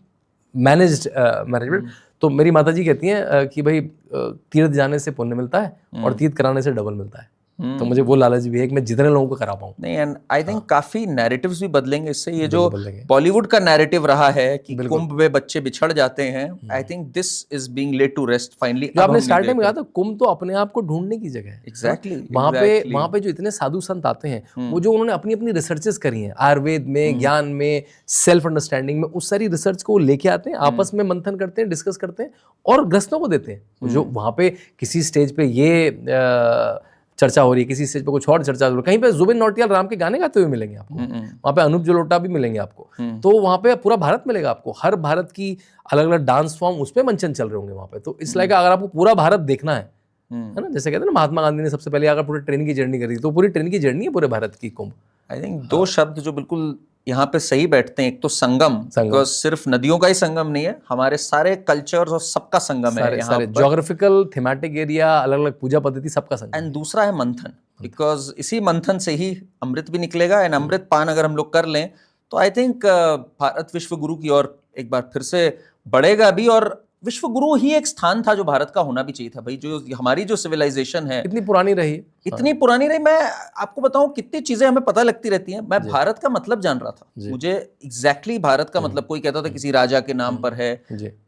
managed management. तो मेरी माता जी कहती हैं कि भाई तीर्थ जाने से पुण्य मिलता है और तीर्थ कराने से डबल मिलता है। तो मुझे वो लालच भी है कि मैं जितने लोगों को करा पाऊँ। नहीं, एंड आई थिंक काफी नैरेटिव्स भी बदलेंगे इससे। ये जो बॉलीवुड का नैरेटिव रहा है कि कुंभ में बच्चे बिछड़ जाते हैं, I think this is being led to rest finally. जो आपने स्टार्टिंग में कहा था, कुंभ तो अपने आप को ढूंढने की जगह है। एग्जैक्टली, वहाँ पे जो इतने साधु संत आते हैं, वो जो उन्होंने अपनी अपनी रिसर्चेस करी हैं आयुर्वेद में, ज्ञान में, सेल्फ अंडरस्टैंडिंग में, उस सारी रिसर्च को लेके आते हैं, आपस में मंथन करते हैं, डिस्कस करते हैं और ग्रस्तों को देते हैं। जो वहाँ पे किसी स्टेज पे ये चर्चा हो रही है, किसी स्टेज पे कुछ और चर्चा हो रही है, कहीं पे जुबिन नौटियाल राम के गाने गाते हुए मिलेंगे आपको, वहाँ पे अनूप जलोटा भी मिलेंगे आपको, तो वहाँ पे पूरा भारत मिलेगा आपको, हर भारत की अलग अलग डांस फॉर्म उस पे मंचन चल रहे होंगे वहाँ पे। तो इस लाइक अगर आपको पूरा भारत देखना है ना, जैसे कहते हैं ना, महात्मा गांधी ने सबसे पहले अगर पूरी ट्रेन की जर्नी करी, तो पूरी ट्रेन की जर्नी है पूरे भारत की कुंभ। आई थिंक 2 शब्द जो बिल्कुल यहाँ पे सही बैठते हैं, एक तो संगम, बिकॉज सिर्फ नदियों का ही संगम नहीं है, हमारे सारे कल्चर्स और सबका संगम है यहाँ पर, ज्योग्राफिकल थीमेटिक एरिया, अलग अलग पूजा पद्धति, सबका संगम। एंड दूसरा है मंथन, बिकॉज इसी मंथन से ही अमृत भी निकलेगा, एंड अमृत पान अगर हम लोग कर लें तो आई थिंक भारत विश्व गुरु की ओर एक बार फिर से बढ़ेगा भी। और विश्व गुरु ही एक स्थान था जो भारत का होना भी चाहिए था भाई। जो हमारी जो सिविलाइजेशन है इतनी पुरानी रही, इतनी पुरानी रही, मैं आपको बताऊं कितनी चीजें हमें पता लगती रहती हैं। मैं भारत का मतलब जान रहा था, मुझे एग्जैक्टली भारत का मतलब, कोई कहता था किसी राजा के नाम पर है,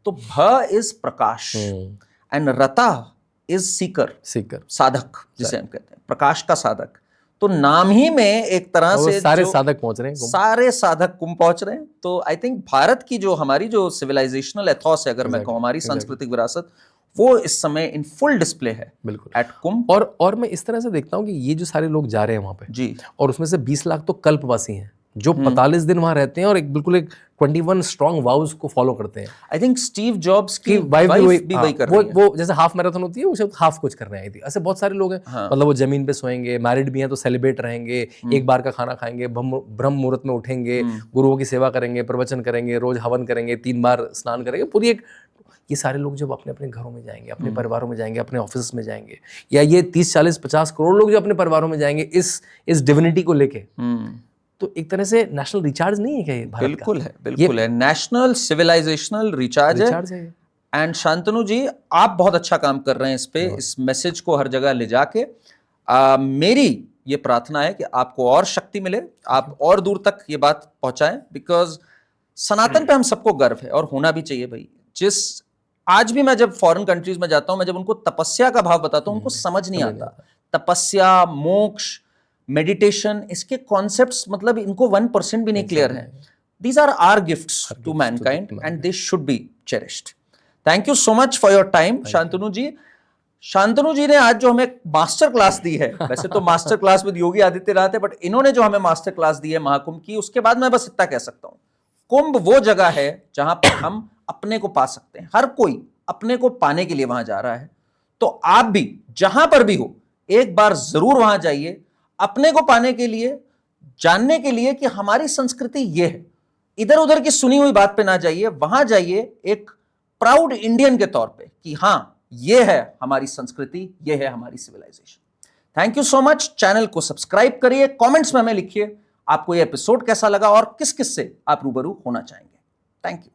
तो भ इज प्रकाश एंड रता इज सीकर, साधक जिसे हम कहते हैं, प्रकाश का साधक। तो नाम ही में एक तरह से सारे साधक पहुंच रहे हैं, सारे साधक कुंभ पहुंच रहे हैं। तो आई थिंक भारत की जो हमारी जो सिविलाइजेशनल एथॉस है, अगर मैं कहूँ, हमारी सांस्कृतिक विरासत, वो इस समय इन फुल डिस्प्ले है बिल्कुल एट कुंभ। और मैं इस तरह से देखता हूँ कि ये जो सारे लोग जा रहे हैं वहाँ पे जी, और उसमें से 20 लाख तो कल्पवासी हैं जो 45 दिन वहां रहते हैं और एक बिल्कुल एक 21 स्ट्रॉन्ग वाउज को फॉलो करते हैं। आई थिंक स्टीव जॉब्स की वाइफ भी वही कर रही है। वो जैसे हाफ मैराथन होती है, वो शायद हाफ कुछ करने आई थी। ऐसे बहुत सारे लोग हैं, मतलब वो जमीन पे सोएंगे, मैरिड भी हैं तो सेलिब्रेट रहेंगे, एक बार का खाना खाएंगे, ब्रह्म मुहूर्त में उठेंगे, गुरुओं की सेवा करेंगे, प्रवचन करेंगे, रोज हवन करेंगे, 3 बार स्नान करेंगे, पूरी एक। ये सारे लोग जब अपने अपने घरों में जाएंगे, अपने परिवारों में जाएंगे, अपने ऑफिस में जाएंगे, या ये 30, 40, 50 करोड़ लोग जो अपने परिवारों में जाएंगे इस डिविनिटी को लेके, तो एक तरह से नेशनल रिचार्ज नहीं है क्या ये भारत बिल्कुल का? बिल्कुल है, नेशनल सिविलाइजेशनल रिचार्ज है। एंड शांतनु जी, आप बहुत अच्छा काम कर रहे हैं इस पे, इस मैसेज को हर जगह ले जाके। मेरी ये प्रार्थना है कि आपको और शक्ति मिले, आप और दूर तक ये बात पहुंचाएं, बिकॉज सनातन पे हम सबको गर्व है और होना भी चाहिए भाई। आज भी मैं जब फॉरेन कंट्रीज में जाता हूं, मैं जब उनको तपस्या का भाव बताता हूं, उनको समझ नहीं आता। तपस्या, मोक्ष, मेडिटेशन, इसके कॉन्सेप्ट्स मतलब इनको 1% भी नहीं क्लियर है। These are our gifts to mankind and they should be cherished. Thank you so much for your time Shantanu ji. Shantanu ji ने आज जो हमें मास्टर क्लास दी है, वैसे तो master class with Yogi Adityanath है, बट इन्होंने जो हमें मास्टर क्लास दी है महाकुंभ की, उसके बाद मैं बस इतना कह सकता हूं, कुंभ वो जगह है जहां पर हम अपने को पा सकते हैं। हर कोई अपने को पाने के लिए वहां जा रहा है, तो आप भी जहां पर भी हो एक बार जरूर वहां जाइए, अपने को पाने के लिए, जानने के लिए कि हमारी संस्कृति ये है। इधर उधर की सुनी हुई बात पे ना जाइए, वहां जाइए एक प्राउड इंडियन के तौर पे कि हां, ये है हमारी संस्कृति, ये है हमारी civilisation. Thank you so much. Channel को सब्सक्राइब करिए, कमेंट्स में हमें लिखिए आपको ये एपिसोड कैसा लगा और किस किस से आप रूबरू होना चाहेंगे। Thank you.